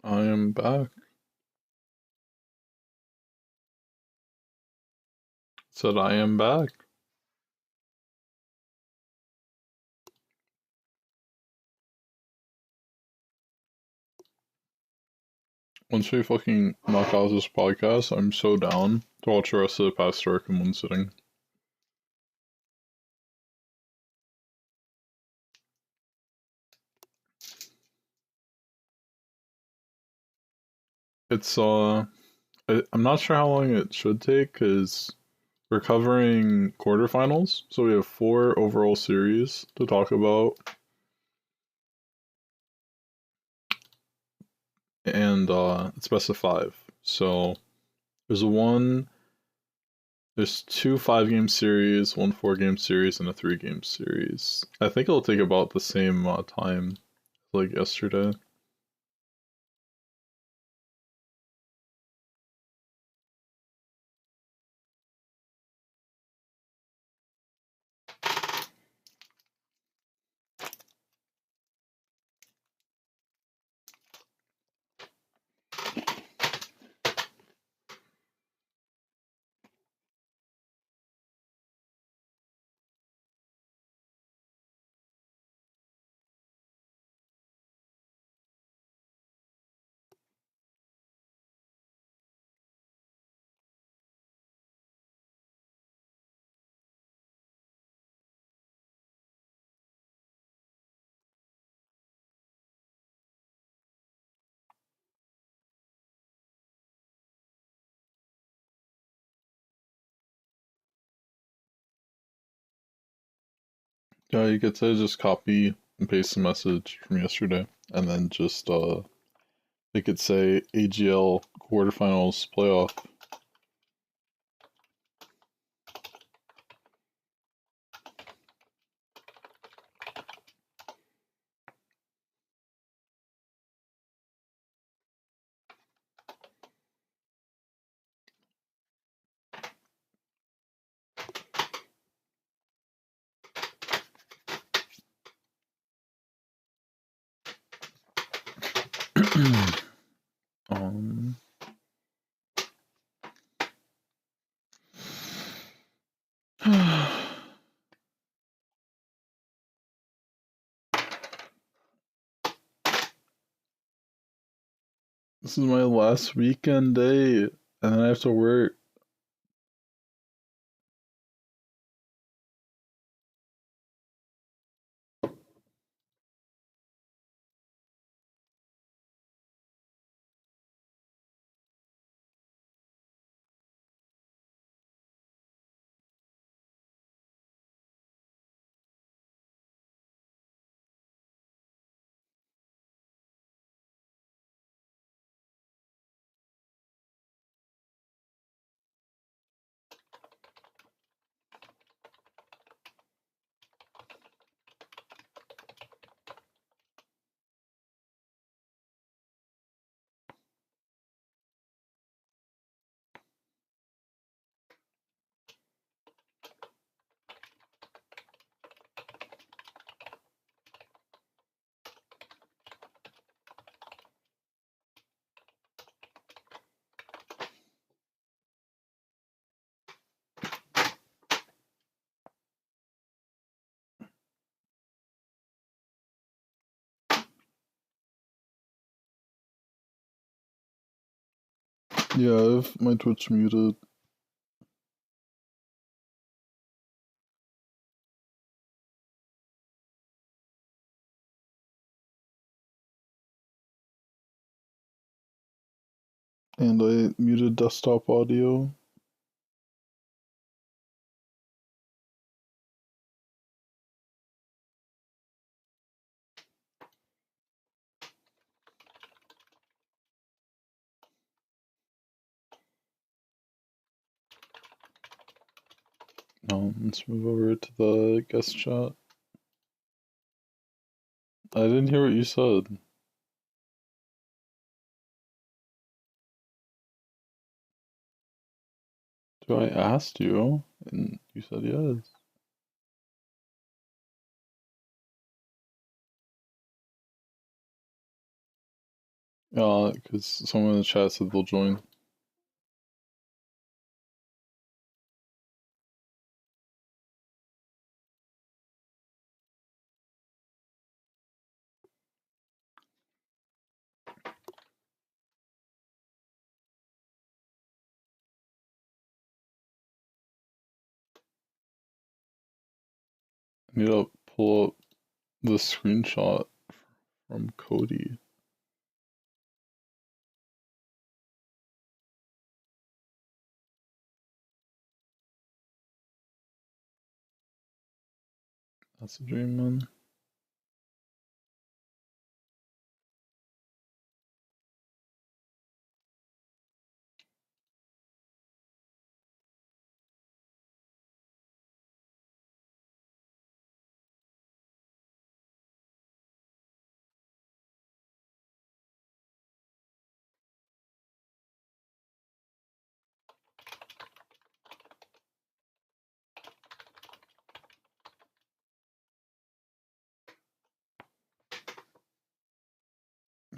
I am back. Said I am back. Once we fucking knock out this podcast, I'm so down to watch the rest of the past arc in one sitting. It's I'm not sure how long it should take because we're covering quarterfinals, so we have 4 overall series to talk about, and it's best of 5. So there's one, there's 2 5-game series, 1 4-game series, and a 3-game series. I think it'll take about the same time like yesterday. Yeah, you could say just copy and paste the message from yesterday, and then just they could say AGL quarterfinals playoff. um, this is my last weekend day, and then I have to work. Yeah, I have my Twitch muted. And I muted desktop audio. Let's move over to the guest chat. I didn't hear what you said. Do I asked you? And you said yes. Because someone in the chat said they'll join. I need to pull up the screenshot from Cody. That's a dream, man.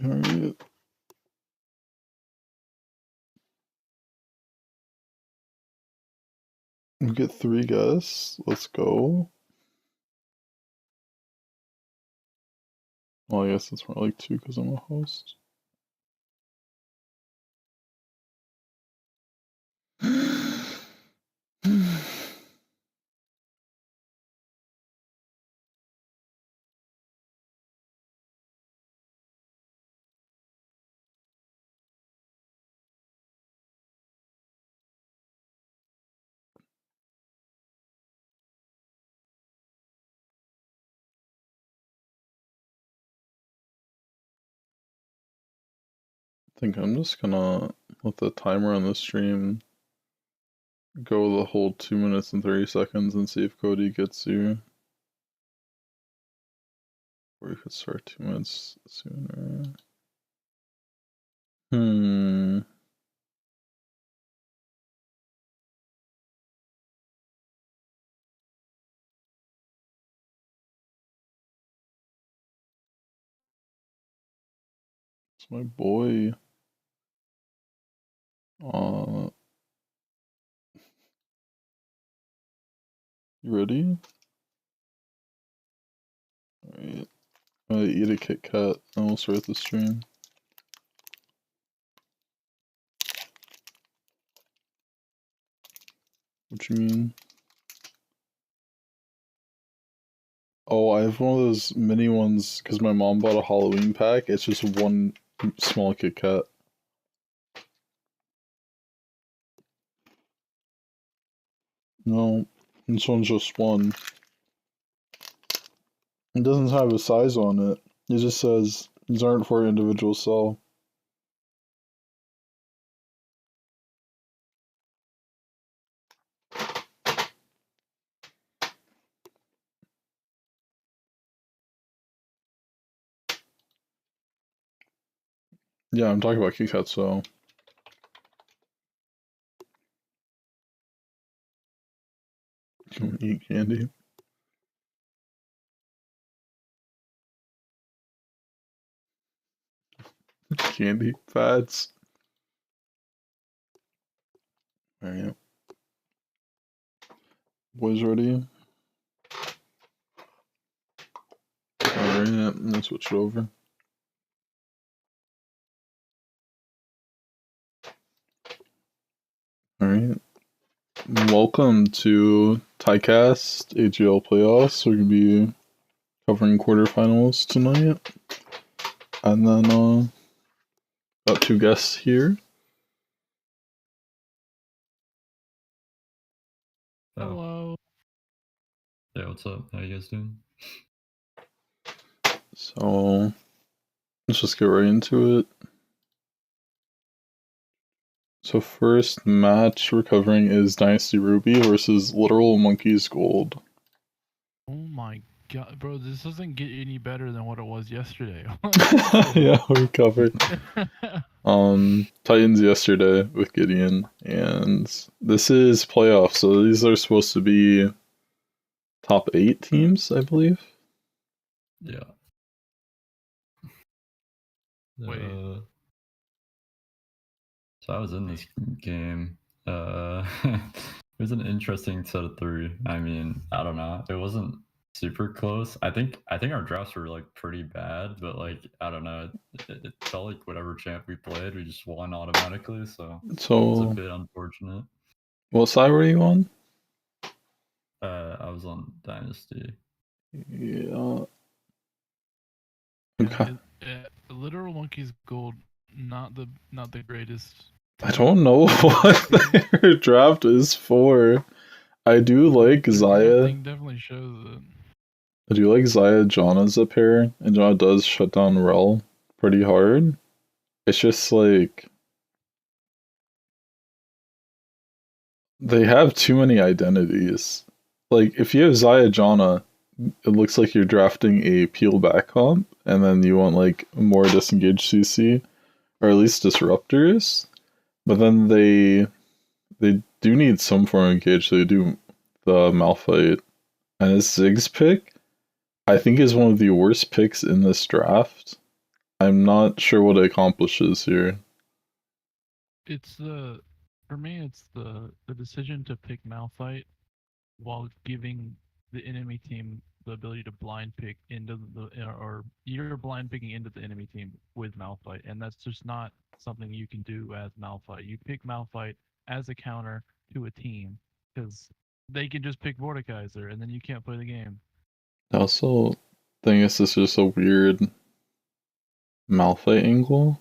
Alright. We get 3 guests. Let's go. Well, I guess it's more like 2 because I'm a host. I think I'm just gonna let the timer on the stream go the whole 2 minutes and 30 seconds and see if Cody gets you. Or you could start 2 minutes sooner. It's my boy. You ready? Alright. I'm gonna eat a Kit Kat and we'll start the stream. What you mean? Oh, I have one of those mini ones because my mom bought a Halloween pack. It's just one small Kit Kat. No, this one's just one. It doesn't have a size on it. It just says these aren't for individual sale. Yeah, I'm talking about Kit Kat, so. You eat candy. Candy fads. Alright. Boys ready? Alright, let's switch it over. Alright. Welcome to Tidecast AGL playoffs. We're gonna be covering quarterfinals tonight. And then got 2 guests here. Hello. Yeah, what's up? How you guys doing? So let's just get right into it. So first match we're covering is Dynasty Ruby versus Literal Monkeys Gold. Oh my god, bro, this doesn't get any better than what it was yesterday. Yeah, we covered Titans yesterday with Gideon, and this is playoffs, so these are supposed to be top 8 teams, I believe. Yeah. Wait. So I was in this game. It was an interesting set of three. I mean, I don't know. It wasn't super close. I think our drafts were like pretty bad, but like I don't know. It felt like whatever champ we played, we just won automatically. So it's a So, bit unfortunate. what side were you on? I was on Dynasty. Yeah. Yeah, Okay. Literal Monkey's Gold, not the greatest. I don't know what their draft is for. I do like Their Zaya. drafting definitely shows it. I do like Zaya Jana's up here, and Jana does shut down Rel pretty hard. It's just like they have too many identities. Like if you have Zaya Jana, it looks like you're drafting a peel back comp, and then you want like more disengaged CC, or at least disruptors. But then they do need some form of engage, so they do the Malphite. And his Ziggs pick, I think, is one of the worst picks in this draft. I'm not sure what it accomplishes here. It's for me, it's the decision to pick Malphite while giving the enemy team the ability to blind pick into or you're blind picking into the enemy team with Malphite, and that's just not something you can do as Malphite. You pick Malphite as a counter to a team because they can just pick Mordekaiser, and then you can't play the game. I also think this is just a weird Malphite angle,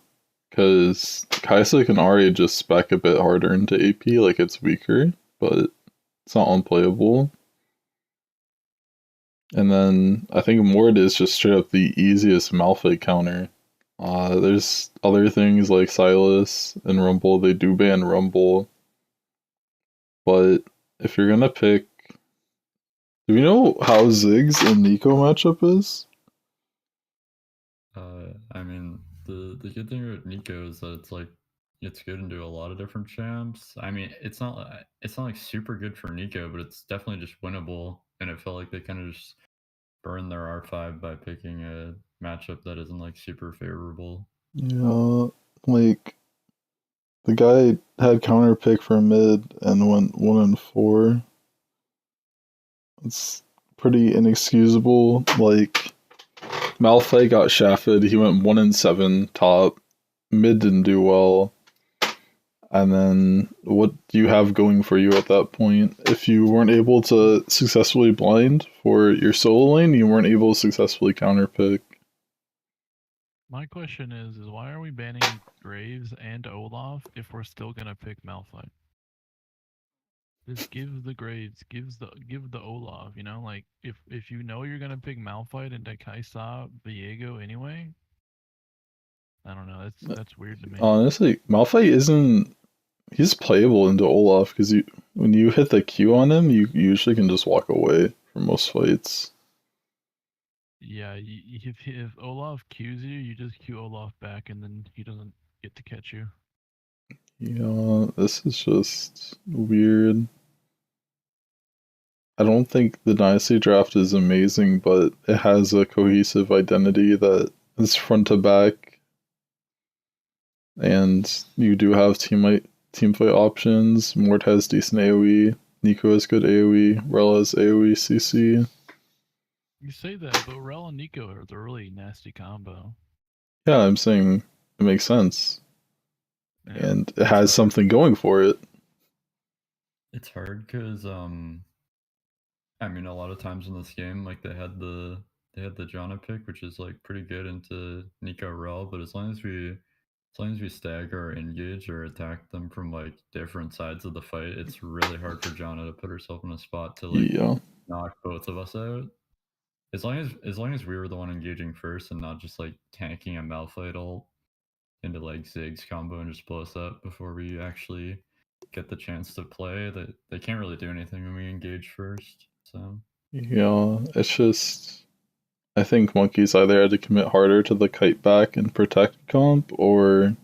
because Kaisa can already just spec a bit harder into AP, like it's weaker, but it's not unplayable. And then I think Mord is just straight up the easiest Malphite counter. There's other things like Silas and Rumble. They do ban Rumble, but if you're gonna pick, do you know how Ziggs and Nico matchup is? I mean, the good thing with Nico is that it's good into a lot of different champs. I mean, it's not like super good for Nico, but it's definitely just winnable. And it felt like they kind of just burned their R5 by picking a matchup that isn't like super favorable. Yeah, like the guy had counter pick for mid and went 1-4. It's pretty inexcusable. Like Malphite got shafted. He went 1-7 top. Mid didn't do well. And then what do you have going for you at that point? If you weren't able to successfully blind for your solo lane, you weren't able to successfully counterpick. My question is why are we banning Graves and Olaf if we're still gonna pick Malphite? Just give the Graves, give the Olaf, you know, like if you know you're gonna pick Malphite and Kaisa Viego anyway, I don't know. That's weird to me. Honestly, Malphite isn't. He's playable into Olaf because when you hit the Q on him, you usually can just walk away from most fights. Yeah, if Olaf Qs you, you just Q Olaf back, and then he doesn't get to catch you. Yeah, this is just weird. I don't think the Dynasty draft is amazing, but it has a cohesive identity that is front to back, and you do have team fight options. Mort has decent AoE, Nico has good AoE, Rel has AoE CC. You say that, but Rel and Nico are the really nasty combo. Yeah, I'm saying it makes sense, Yeah, and it has something going for it. It's hard because I mean, a lot of times in this game, like they had the Janna pick, which is like pretty good into Nico Rel, but as long as we stagger or engage or attack them from like different sides of the fight, it's really hard for Janna to put herself in a spot to like Yeah, knock both of us out. As long as we were the one engaging first and not just like tanking a Malphite ult into like Ziggs combo and just blow us up before we actually get the chance to play, that they can't really do anything when we engage first. So yeah, it's just. I think Monkeys either had to commit harder to the kite back and protect comp, or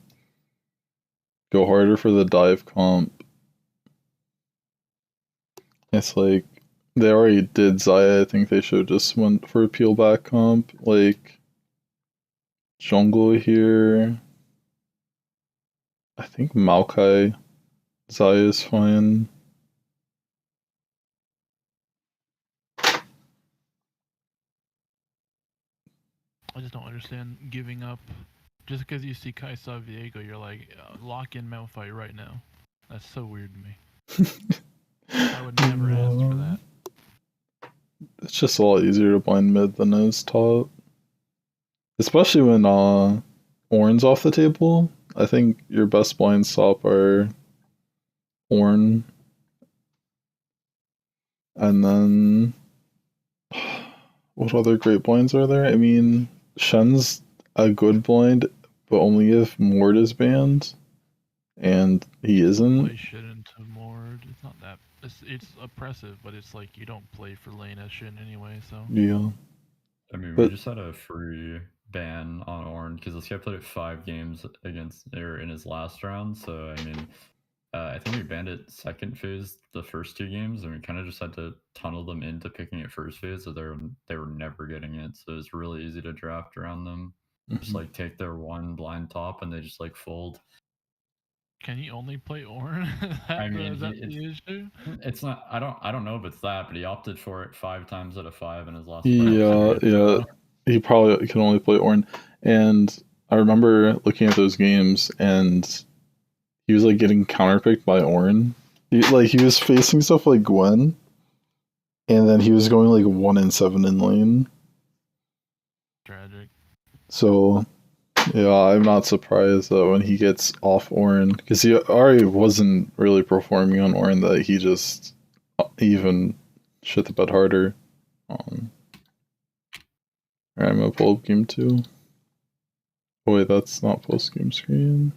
go harder for the dive comp. It's like they already did Zaya. I think they should have just went for a peel back comp. Like jungle here. I think Maokai Zaya is fine. I just don't understand giving up. Just because you see Kaisa Viego, you're like, lock in Malphite right now. That's so weird to me. I would never ask for that. It's just a lot easier to blind mid than it is top. Especially when Ornn's off the table. I think your best blind stop are Ornn. And then what other great blinds are there? I mean, Shen's a good blind, but only if Mord is banned. And he isn't. Play shit into Mord. It's not that. It's oppressive, but it's like you don't play for lane as shit anyway, so. Yeah. I mean, But- we just had a free ban on Ornn because this guy played it 5 games against or in his last round. So I mean, I think we banned it second phase the first 2 games, and we kind of just had to tunnel them into picking it first phase, so they were never getting it. So it's really easy to draft around them. Just like take their one blind top, and they just like fold. Can he only play Ornn? I mean, is that the issue? It's not. I don't know if it's that, but he opted for it 5 times out of 5 in his last. Yeah, yeah. He probably can only play Ornn. And I remember looking at those games, and he was like getting counterpicked by Ornn. He was facing stuff like Gwen, and then he was going like 1-7 in lane. Tragic. So, yeah, I'm not surprised that when he gets off Ornn, because he already wasn't really performing on Ornn, that he just even shit the bed harder. Alright, I'm gonna pull up game 2. Oh wait, that's not post game screen.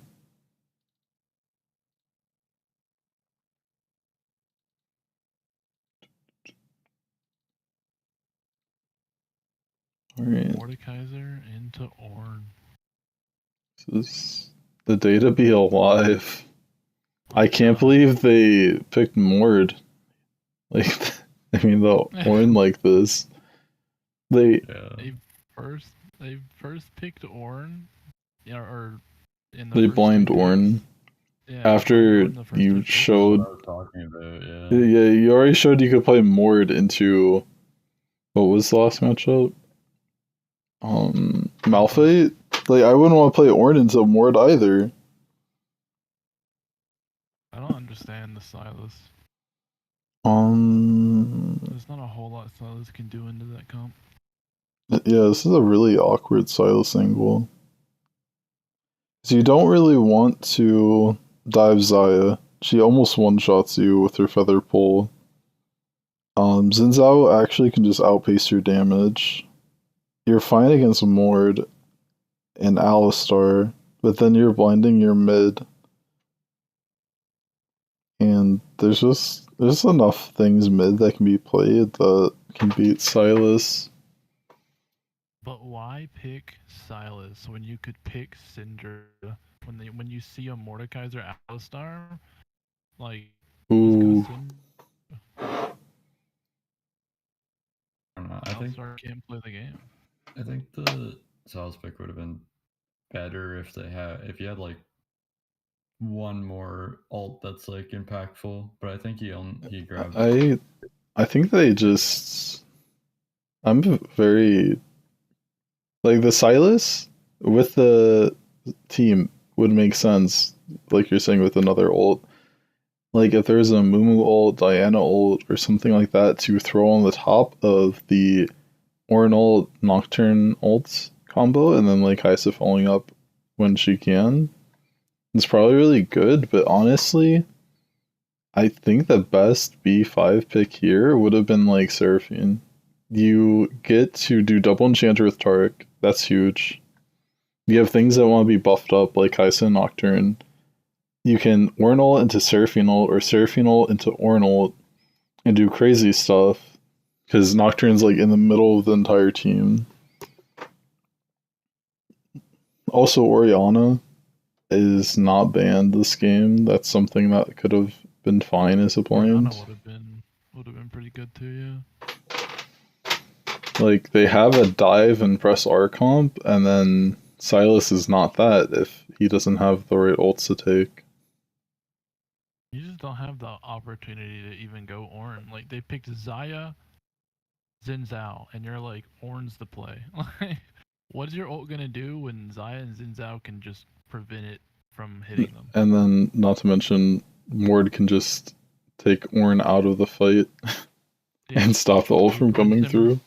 Alright. Mordekaiser into Ornn. This is the day to be alive. I can't believe they picked Mord. Like, I mean, the Ornn like this. They first picked Ornn, yeah, or in the they first blind 2 picks. Ornn. Yeah, After Ornn the first 2 you picks. showed, What I was talking about, yeah, you already showed you could play Mord into what was the last matchup? Malphite. Like, I wouldn't want to play Ornn into Mord either. I don't understand the Silas. There's not a whole lot Silas can do into that comp. Yeah, this is a really awkward Silas angle. So you don't really want to dive Zaya. She almost one-shots you with her feather pull. Xin Zhao actually can just outpace your damage. You're fine against Mord and Alistar, but then you're blinding your mid. And there's enough things mid that can be played that can beat Silas. But why pick Silas when you could pick Syndra? When you see a Mordekaiser Alistar, like Ooh. I think Alistar can't play the game. I think the Silas pick would have been better if you had like one more alt that's like impactful. But I think he grabbed. I think they just. I'm very. Like, the Silas with the team would make sense, like you're saying, with another ult. Like, if there's a Mumu ult, Diana ult, or something like that to throw on the top of the Ornn ult, Nocturne ult combo, and then, like, Kaisa following up when she can, it's probably really good, but honestly, I think the best B5 pick here would have been, like, Seraphine. You get to do double enchanter with Taric. That's huge. You have things that want to be buffed up, like Kaisa and Nocturne. You can Ornn ult into Seraphine ult, or Seraphine ult into Ornn ult, and do crazy stuff. Because Nocturne's like in the middle of the entire team. Also, Orianna is not banned this game. That's something that could have been fine as a blind. Orianna would have been pretty good too, yeah. Like, they have a dive and press R comp, and then Silas is not that if he doesn't have the right ults to take. You just don't have the opportunity to even go Ornn. Like, they picked Xayah, Xin Zhao, and you're like, Ornn's the play. Like, what is your ult gonna do when Xayah and Xin Zhao can just prevent it from hitting them? And then, not to mention, Mord can just take Ornn out of the fight and stop the ult from coming through.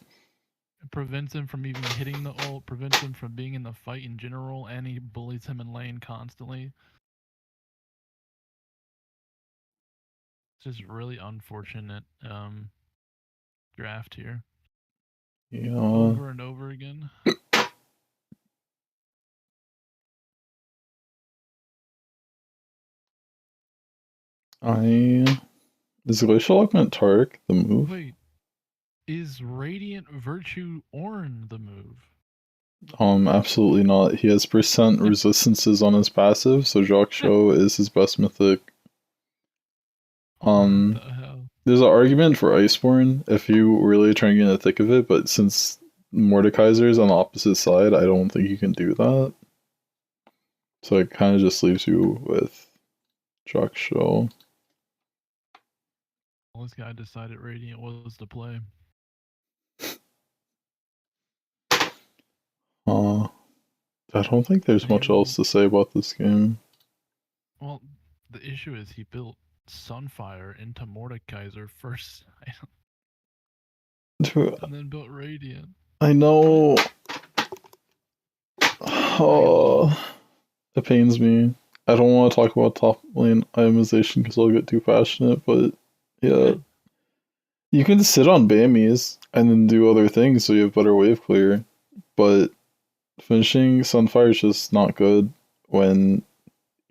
It prevents him from even hitting the ult, prevents him from being in the fight in general, and he bullies him in lane constantly. It's just really unfortunate draft here. Yeah. Over and over again. Is Glacial Augment Tark the move? Wait, is Radiant Virtue Ornn the move? Absolutely not. He has percent resistances on his passive, so Jacques Show is his best mythic. What the hell? There's an argument for Iceborne if you really try and get in the thick of it, but since Mordekaiser's on the opposite side, I don't think you can do that. So it kind of just leaves you with Jacques Show. Well, this guy decided Radiant was the play. I don't think there's much else to say about this game. Well, the issue is he built Sunfire into Mordekaiser first, and then built Radiant. I know. Oh, it pains me. I don't want to talk about top lane itemization because I'll get too passionate, but yeah. You can sit on Bammies and then do other things so you have better wave clear, but finishing Sunfire is just not good when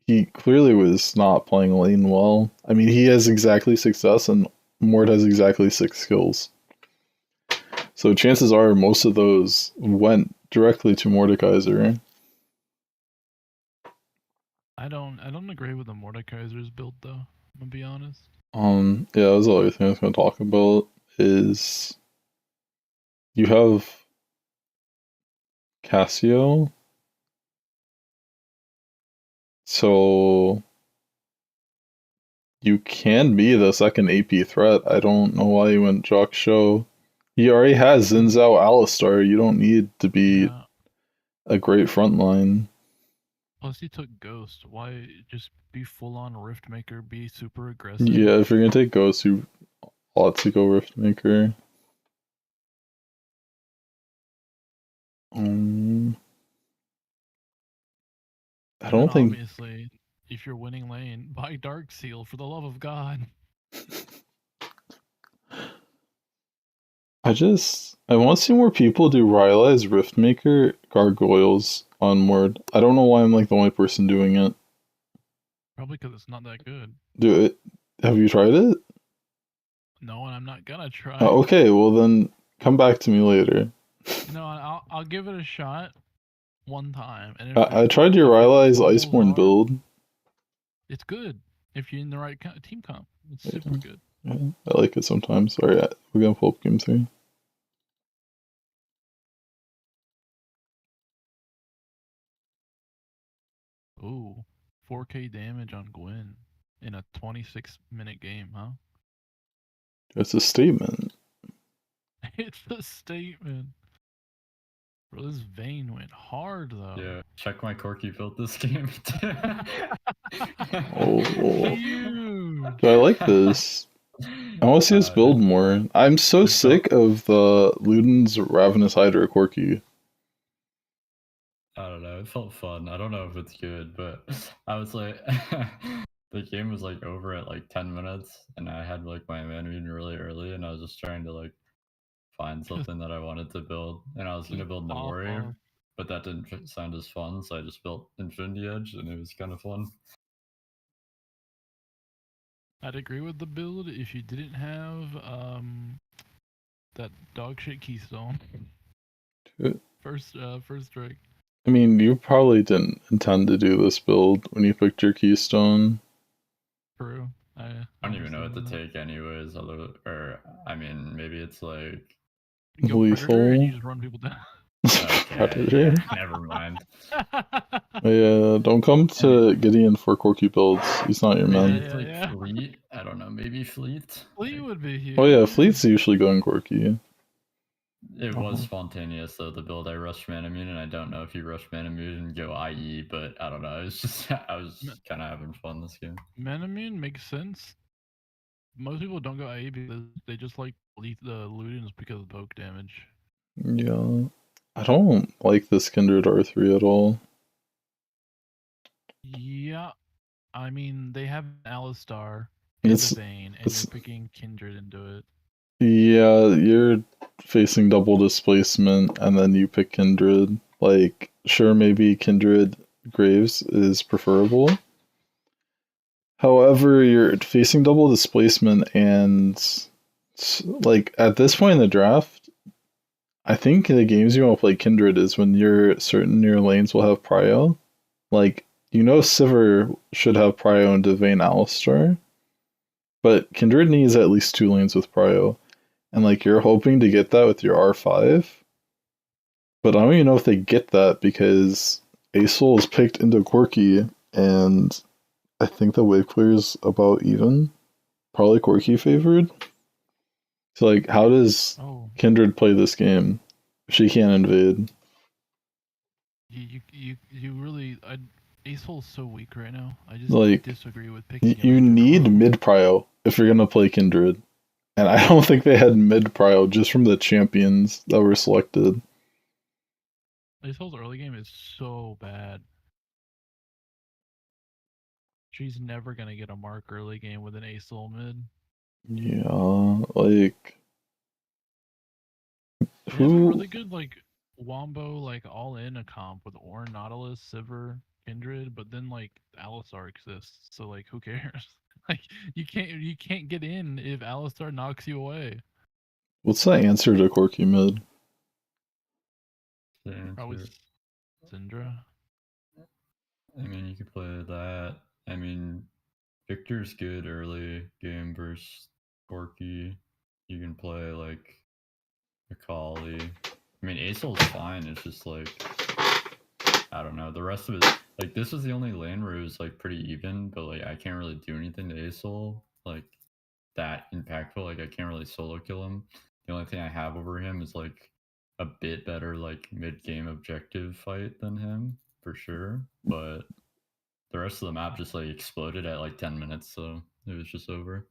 he clearly was not playing lane well. I mean, he has exactly 6 deaths and Mord has exactly 6 skills. So chances are most of those went directly to Mordekaiser. I don't agree with the Mordekaiser's build though, I'm gonna be honest. Yeah, that's the other thing I was gonna talk about is you have Cassio. So you can be the second AP threat. I don't know why you went Jacques Show. He already has Xin Zhao Alistar. You don't need to be a great frontline. Plus he took Ghost. Why just be full on Riftmaker, be super aggressive? Yeah, if you're gonna take Ghost, you ought to go Riftmaker. I don't think. Obviously, if you're winning lane, buy Dark Seal for the love of God. I want to see more people do Rylai's Riftmaker gargoyles on Mord. I don't know why I'm like the only person doing it. Probably because it's not that good. Do it. Have you tried it? No, and I'm not gonna try. Okay, well then come back to me later. No, I'll give it a shot one time. And I tried your Rylai's Iceborne build. It's good if you're in the right team comp. It's super good. Yeah, I like it sometimes. Alright, we're gonna pull up game 3. Ooh, 4k damage on Gwen in a 26-minute game, huh? It's a statement. It's a statement. Bro, this Vayne went hard though. Yeah, check my Corky built this game. Oh, huge. I like this. I want to see us build more. I'm so sick of the Luden's Ravenous Hydra Corky. I don't know, it felt fun. I don't know if it's good, but I was like, the game was like over at like 10 minutes, and I had like my man meeting really early, and I was just trying to like find something that I wanted to build, and I was gonna build the warrior, but that didn't sound as fun, so I just built Infinity Edge, and it was kind of fun. I'd agree with the build if you didn't have that dog shit keystone. First strike. I mean, you probably didn't intend to do this build when you picked your keystone. True. I don't even know what to take anyways, or I mean, maybe it's like you go Predator and you just run people down. Okay, Predator. yeah, never mind. Yeah, don't come to Gideon for quirky builds. He's not your Maybe man. it's like Fleet. I don't know. Maybe Fleet. Fleet would be huge. Oh yeah, Fleet's usually going quirky. It was spontaneous though, the build I rushed Manamune, and I don't know if you rush Manamune and go IE, but I don't know. It's just I was kind of having fun this game. Manamune makes sense. Most people don't go IE because they just like the Ludens because of poke damage. Yeah, I don't like this Kindred R3 at all. Yeah, I mean they have an Alistar and a Vayne, and you're picking Kindred into it. Yeah, you're facing double displacement, and then you pick Kindred. Like, sure, maybe Kindred Graves is preferable. However, you're facing double displacement, and like at this point in the draft, I think the games you want to play Kindred is when you're certain your lanes will have prio. Like, you know, Sivir should have prio into Vayne Alistar, but Kindred needs at least 2 lanes with prio. And like you're hoping to get that with your R5, but I don't even know if they get that because ASOL is picked into Quirky, and I think the wave clear is about even. Probably Quirky favored. So like, how does Kindred play this game if she can't invade? You really ASOL's so weak right now. I just Like, disagree with picking. You need mid prio if you're gonna play Kindred. And I don't think they had mid prio just from the champions that were selected. ASOL's early game is so bad. She's never gonna get a mark early game with an ASOL mid. Yeah, like They have a really good like Wombo like all in a comp with Ornn, Nautilus, Sivir, Kindred, but then like Alistar exists, so like who cares? Like you can't get in if Alistar knocks you away. What's the answer to Quirky mid? Probably Syndra. I mean, you could play that. I mean, Victor's good early game versus Corky. You can play like Akali. I mean, ASOL's fine. It's just like I don't know. The rest of it, like this was the only lane where it was like pretty even, but like I can't really do anything to ASOL like that impactful. Like I can't really solo kill him. The only thing I have over him is like a bit better like mid game objective fight than him for sure, but the rest of the map just like exploded at like 10 minutes, so it was just over.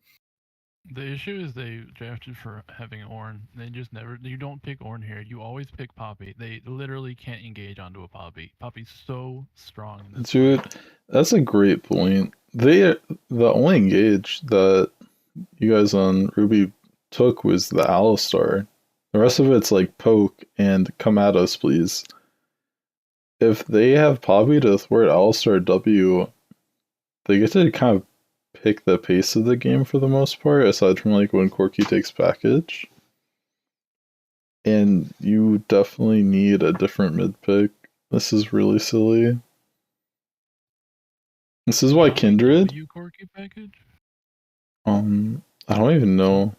The issue is they drafted for having Ornn. They just never. You don't pick Ornn here. You always pick Poppy. They literally can't engage onto a Poppy. Poppy's so strong in this. Dude, that's a great point. The only engage that you guys on Ruby took was the Alistar. The rest of it's like poke and come at us, please. If they have Poppy to thwart Alistar W, they get to kind of pick the pace of the game for the most part, aside from like when Corky takes package. And you definitely need a different mid pick. This is really silly. This is why Kindred. W Corky package? I don't even know.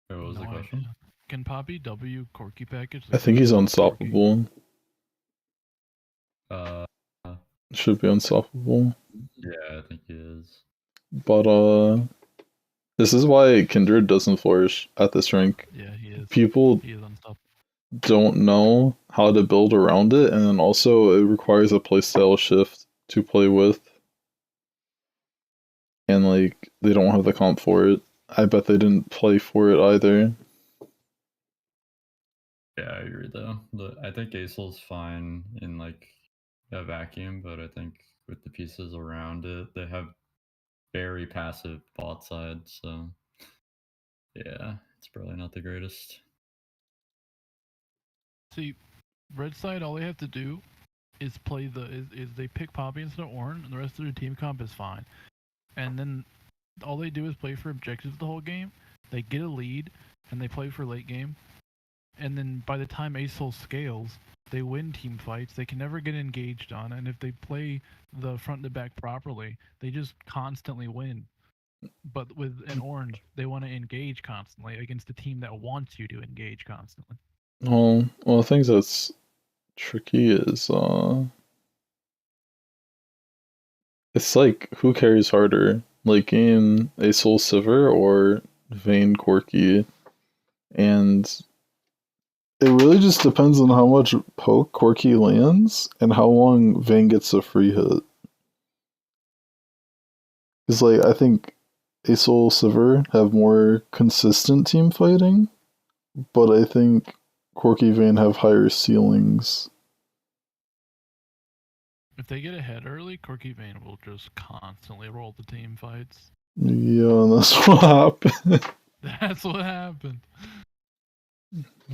What was the question? Can Poppy W Corky package? I think he's unstoppable. Should be unstoppable. Yeah, I think he is. But this is why Kindred doesn't flourish at this rank. Yeah, he is. People he is unstoppable. Don't know how to build around it, and then also it requires a playstyle shift to play with. And like they don't have the comp for it. I bet they didn't play for it either. Yeah, I agree though. I think ASOL's fine in like a vacuum, but I think with the pieces around it, they have very passive bot side, so yeah, it's probably not the greatest. See, red side, all they have to do is play is they pick Poppy instead of Ornn, and the rest of their team comp is fine. And then all they do is play for objectives the whole game. They get a lead, and they play for late game. And then by the time ASOL scales, they win team fights. They can never get engaged on, and if they play the front to back properly, they just constantly win. But with an Orange, they want to engage constantly against a team that wants you to engage constantly. Well, the things that's tricky is it's like who carries harder, like in a Soul Silver or Vayne Corki, and it really just depends on how much poke Corki lands and how long Vayne gets a free hit. Because like I think a Soul Silver have more consistent team fighting, but I think Corki Vayne have higher ceilings. If they get ahead early, Corky Vane will just constantly roll the team fights. Yeah, and that's what happened. That's what happened.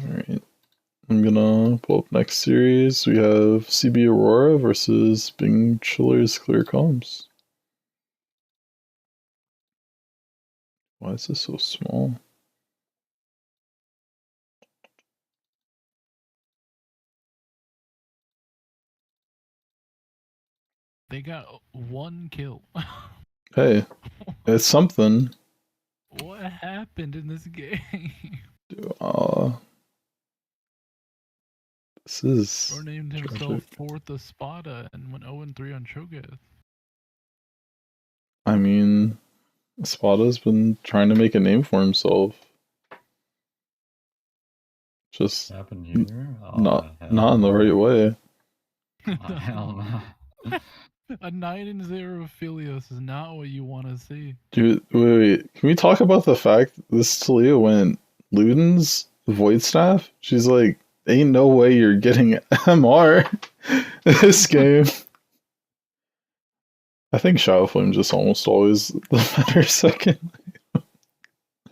Alright. I'm gonna pull up next series. We have CB Aurora versus Bing Chiller's Clear Comms. Why is this so small? They got one kill. Hey, it's something. What happened in this game? This is Or named himself tragic. fourth Espada and went 0-3 on Cho'Gath. I mean, Spada's been trying to make a name for himself. Just Happened here? not Hell in the no. right way. Hell no. A 9-0 Philios is not what you want to see. Dude, wait. Can we talk about the fact this Talia went Luden's Void Staff? She's like, ain't no way you're getting MR this game. I think Shadow Flame just almost always the better second.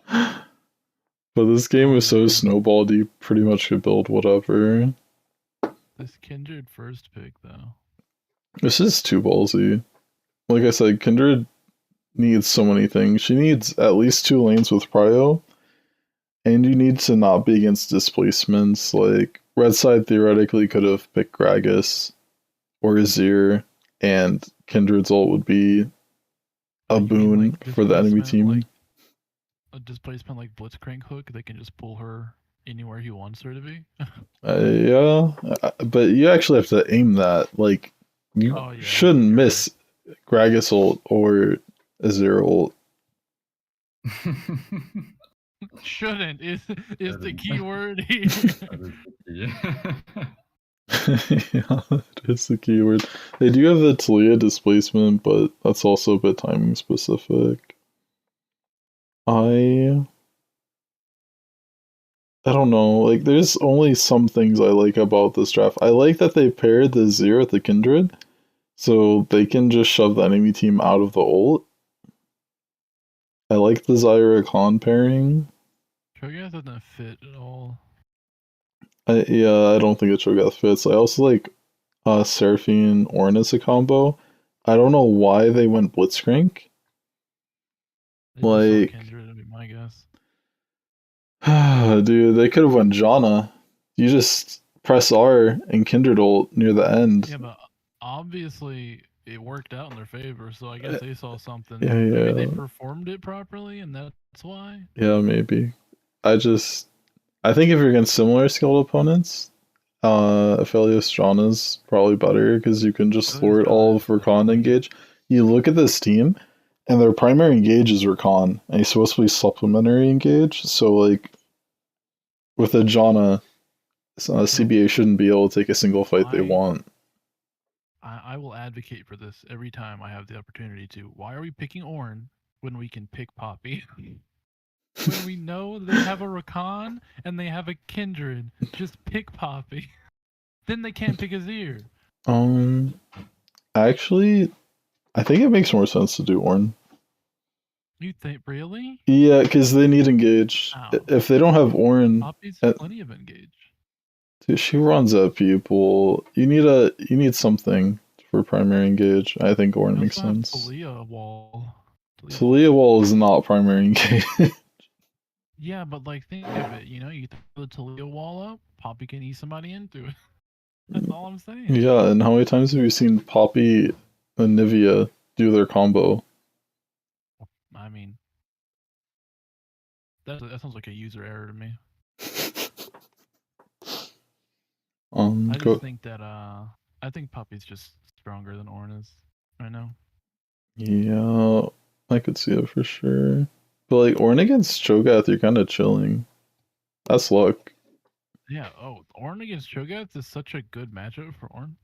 But this game was so snowballed, you pretty much could build whatever. This Kindred first pick, though. This is too ballsy. Like I said, Kindred needs so many things. She needs at least 2 lanes with Prio, and you need to not be against displacements. Like, Red side theoretically could have picked Gragas or Azir, and Kindred's ult would be a boon like for the enemy team. Like a displacement like Blitzcrank Hook, they can just pull her anywhere he wants her to be. Yeah, but you actually have to aim that. Like, you shouldn't miss Gragas ult or Azir ult. Shouldn't is the key word here. Yeah, that is the keyword. They do have the Talia displacement, but that's also a bit timing specific. I don't know. Like, there's only some things I like about this draft. I like that they paired the Zero with the Kindred, so they can just shove the enemy team out of the ult. I like the Zyra Khan pairing. Cho'Gath doesn't fit at all. I don't think a Cho'Gath fits. I also like Seraphine Ornn as a combo. I don't know why they went Blitzcrank. Like, Kindred would be my guess. Dude, they could have went Janna. You just press R and Kindred ult near the end. Yeah, but obviously it worked out in their favor, so I guess they saw something. Yeah. Maybe they performed it properly, and that's why. Yeah, maybe. I think if you're against similar skilled opponents, Aphelios Janna's probably better because you can just thwart all of Rakan engage. You look at this team, and their primary engage is Rakan, and he's supposed to be supplementary engage. So, like, with a Janna, CBA shouldn't be able to take a single fight they want. I will advocate for this every time I have the opportunity to. Why are we picking Ornn when we can pick Poppy? When we know they have a Rakan and they have a Kindred, just pick Poppy. Then they can't pick Azir. Actually, I think it makes more sense to do Ornn. You think really? Yeah, because they need engage. Oh. If they don't have Ornn, Poppy's plenty of engage. Dude, she runs at people. You need something for primary engage. I think Ornn makes sense. Talia wall. Talia wall is not primary engage. Yeah, but like think of it. You know, you throw the Talia wall up, Poppy can ease somebody into it. That's all I'm saying. Yeah, and how many times have you seen Poppy and Nivea do their combo? I mean, that sounds like a user error to me. I Go. just think that I think Puppy's just stronger than Ornn is right now. Yeah, I could see it for sure. But like Ornn against Cho'Gath, you're kind of chilling. That's luck. Yeah. Oh, Ornn against Cho'Gath is such a good matchup for Ornn.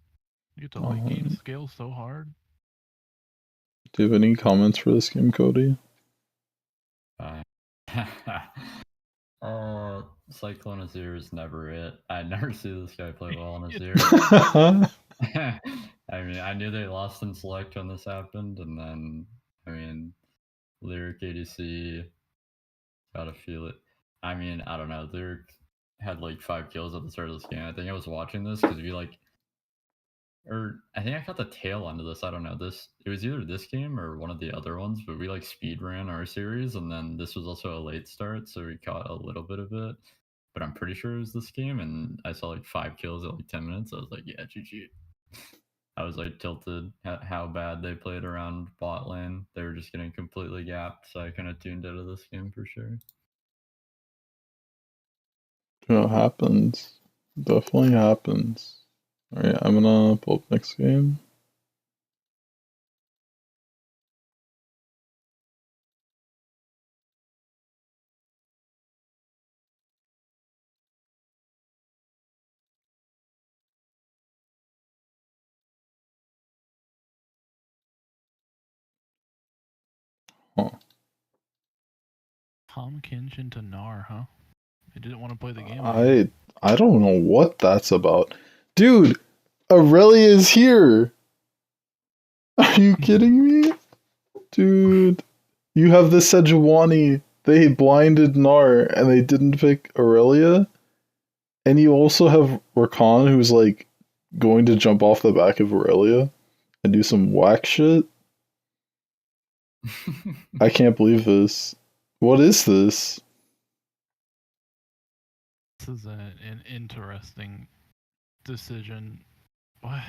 You get to late game scale so hard. Do you have any comments for this game, Cody? Cyclone Azir is never it. I never see this guy play well on Azir. I mean, I knew they lost in select when this happened, and then, I mean, Lyric ADC, gotta feel it. I mean, I don't know. Lyric had like 5 kills at the start of this game. I think I was watching this because we like, or I think I caught the tail end of this. I don't know. It was either this game or one of the other ones, but we like speed ran our series, and then this was also a late start, so we caught a little bit of it. But I'm pretty sure it was this game, and I saw like 5 kills at like 10 minutes. I was like, yeah, GG. I was like tilted at how bad they played around bot lane. They were just getting completely gapped, so I kind of tuned out of this game for sure. It happens. Definitely happens. Alright, I'm gonna pull up next game. Huh. Tom Kinch into Gnar, huh? They didn't want to play the game. I don't know what that's about. Dude, Aurelia is here! Are you kidding me? Dude, you have the Sejuani. They blinded Gnar and they didn't pick Aurelia. And you also have Rakan who's like going to jump off the back of Aurelia and do some whack shit. I can't believe this. What is this? This is an interesting decision. What?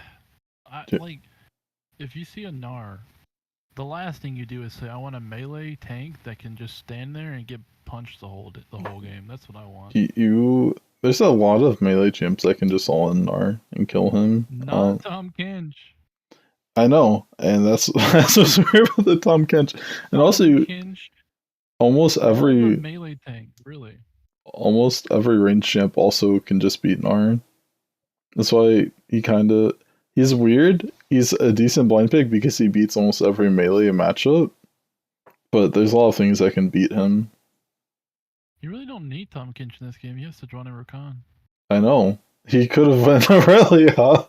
Like, if you see a Gnar, the last thing you do is say, "I want a melee tank that can just stand there and get punched the whole game." That's what I want. There's a lot of melee champs that can just all in Gnar and kill him. Not Tom Kinch. I know, and that's what's weird about the Tom Kench. And also, Kinch, almost every melee tank, really. Almost every range champ also can just beat Gnar. That's why he's weird. He's a decent blind pick because he beats almost every melee matchup. But there's a lot of things that can beat him. You really don't need Tom Kinch in this game. He has Sejuani Rakan. I know. He could have went Aurelia.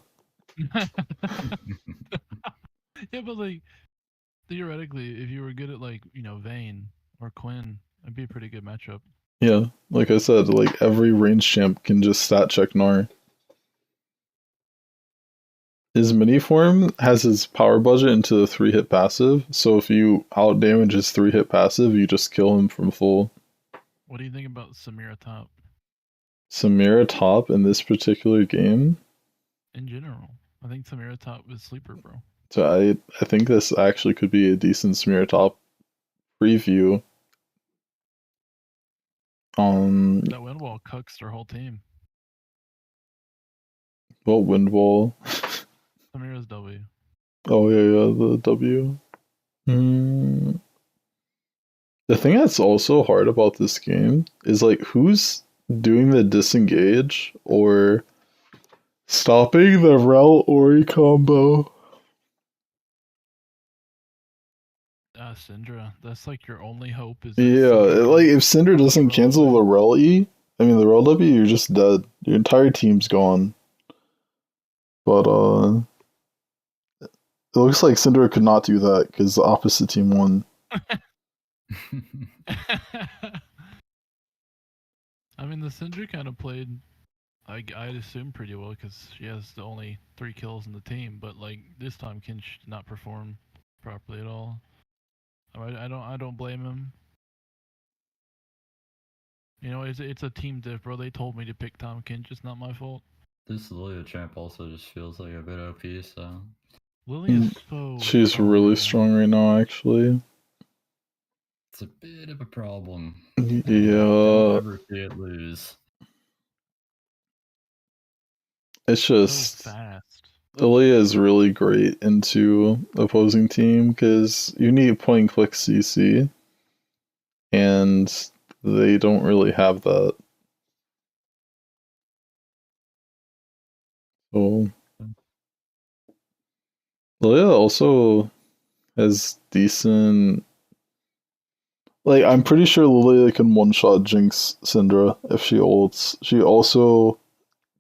Yeah, but like theoretically, if you were good at like Vayne or Quinn, it'd be a pretty good matchup. Yeah, like I said, like every range champ can just stat check Gnar. His mini form has his power budget into the 3-hit passive, so if you out damage his 3-hit passive, you just kill him from full. What do you think about Samira top? Samira top in this particular game? In general, I think Samira top is sleeper, bro. So I think this actually could be a decent Samira top preview. That wind wall cucks their whole team. Well, wind wall. Samira's W. Oh yeah, the W. The thing that's also hard about this game is like who's doing the disengage or stopping the Rel Ori combo. Syndra. That's like your only hope is. Yeah, like if Syndra doesn't cancel the Rel E, I mean the Rel W, you're just dead. Your entire team's gone. But it looks like Syndra could not do that because the opposite team won. I mean, the Syndra kind of played, I'd assume pretty well because she has the only 3 kills in the team. But like this time, Kinch did not perform properly at all. I don't blame him. You know, it's a team diff, bro. They told me to pick Tom Kinch. It's not my fault. This Lilia champ also just feels like a bit OP, so. Lilia is so. She's really strong right now, actually. It's a bit of a problem. Yeah. Don't ever see it lose. It's So just fast. Ilya is really great into opposing team because you need point and click CC, and they don't really have that. So Ilya also has decent. Like, I'm pretty sure Lilia can one-shot Jinx Syndra if she ults. She also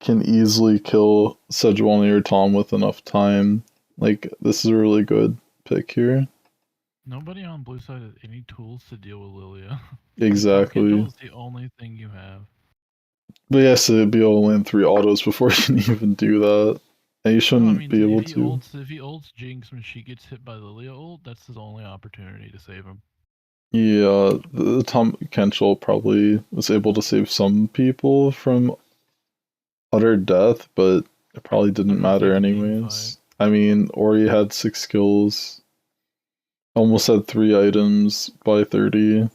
can easily kill Sejuani or Tom with enough time. Like, this is a really good pick here. Nobody on blue side has any tools to deal with Lilia. Exactly. Control is the only thing you have. But he has to be able to land 3 autos before he can even do that. And you shouldn't be able to. If he ults Jinx when she gets hit by Lilia ult, that's his only opportunity to save him. Yeah, the Tom Kenchel probably was able to save some people from utter death, but it probably didn't matter anyways. I mean, Ori had 6 kills, almost had 3 items by 30.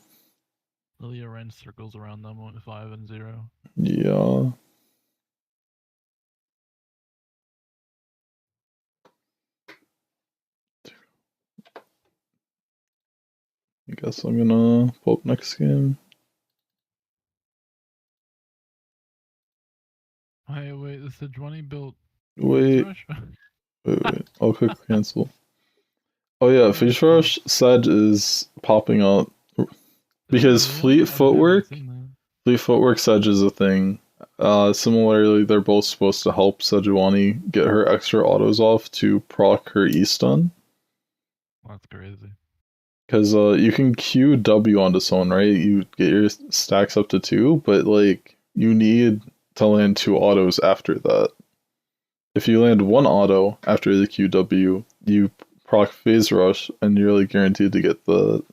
Lilia ran circles around them with 5 and 0. Yeah. I guess I'm gonna pull up next game. Hey, wait, the Sejuani built Wait. Rush? Wait. I'll click cancel. Oh yeah, Phase Rush Sedge is popping up because Fleet Footwork Sedge is a thing. Similarly, they're both supposed to help Sejuani get her extra autos off to proc her E-stun. That's crazy. Because you can queue W onto someone, right? You get your stacks up to 2, but like you need to land 2 autos after that. If you land 1 auto after the QW, you proc Phase Rush, and you're like guaranteed to get the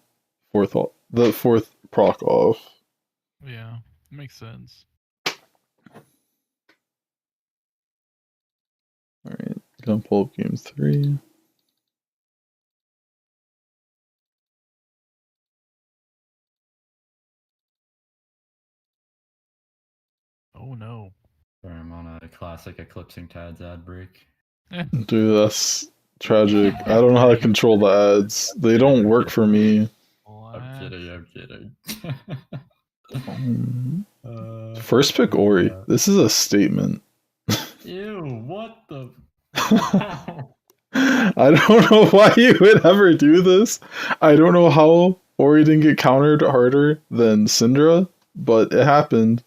fourth proc off. Yeah, makes sense. Alright, gonna pull up game 3. Oh no. Sorry, I'm on a classic Eclipsing Tides ad break. Dude, that's tragic. I don't know how to control the ads. They don't work for me. I'm kidding. First pick Ori. This is a statement. Ew, what the? I don't know why you would ever do this. I don't know how Ori didn't get countered harder than Syndra, but it happened.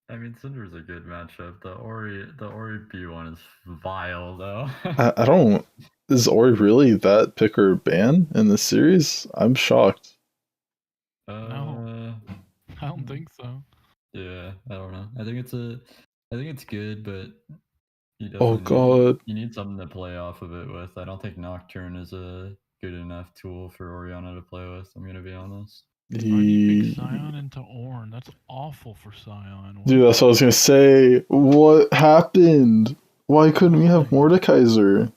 I mean, Cinder's a good matchup. The Ori B1 is vile, though. I don't. Is Ori really that pick or ban in this series? I'm shocked. No, I don't think so. Yeah, I don't know. I think it's good, but you Oh definitely god. you need something to play off of it with. I don't think Nocturne is a good enough tool for Orianna to play with. I'm gonna be honest. Why do you pick Sion into Ornn? That's awful for Sion. Dude, that's what I was gonna say. What happened? Why couldn't we have Mordekaiser?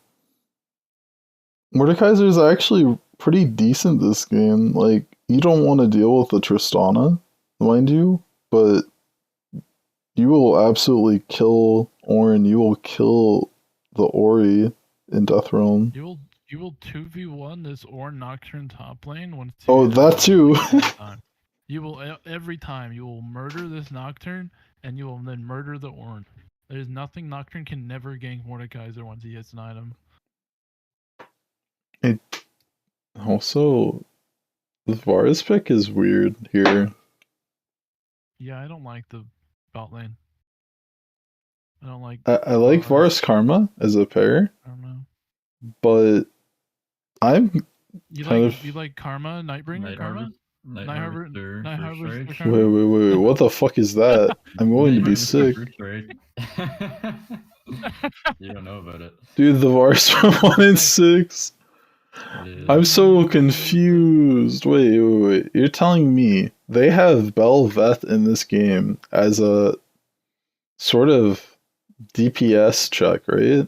Mordekaiser is actually pretty decent this game. Like, you don't want to deal with the Tristana, mind you, but you will absolutely kill Ornn. You will kill the Ori in Death Realm. You will 2v1 this Ornn Nocturne top lane once. Oh, that too. You will every time you will murder this Nocturne, and you will then murder the Ornn. There's nothing Nocturne can never gank Mordekaiser once he hits an item. It also, the Varus pick is weird here. Yeah, I don't like the bot lane. I don't like. I like Varus Karma as a pair. I don't know. But I'm you like Karma, Nightbringer, Karma? Night Harvester. Wait. What the fuck is that? I'm going to be sick. You don't know about it. Dude, the Varus from 1 and 6. I'm so confused. Wait. You're telling me they have Bel'Veth in this game as a sort of DPS check, right?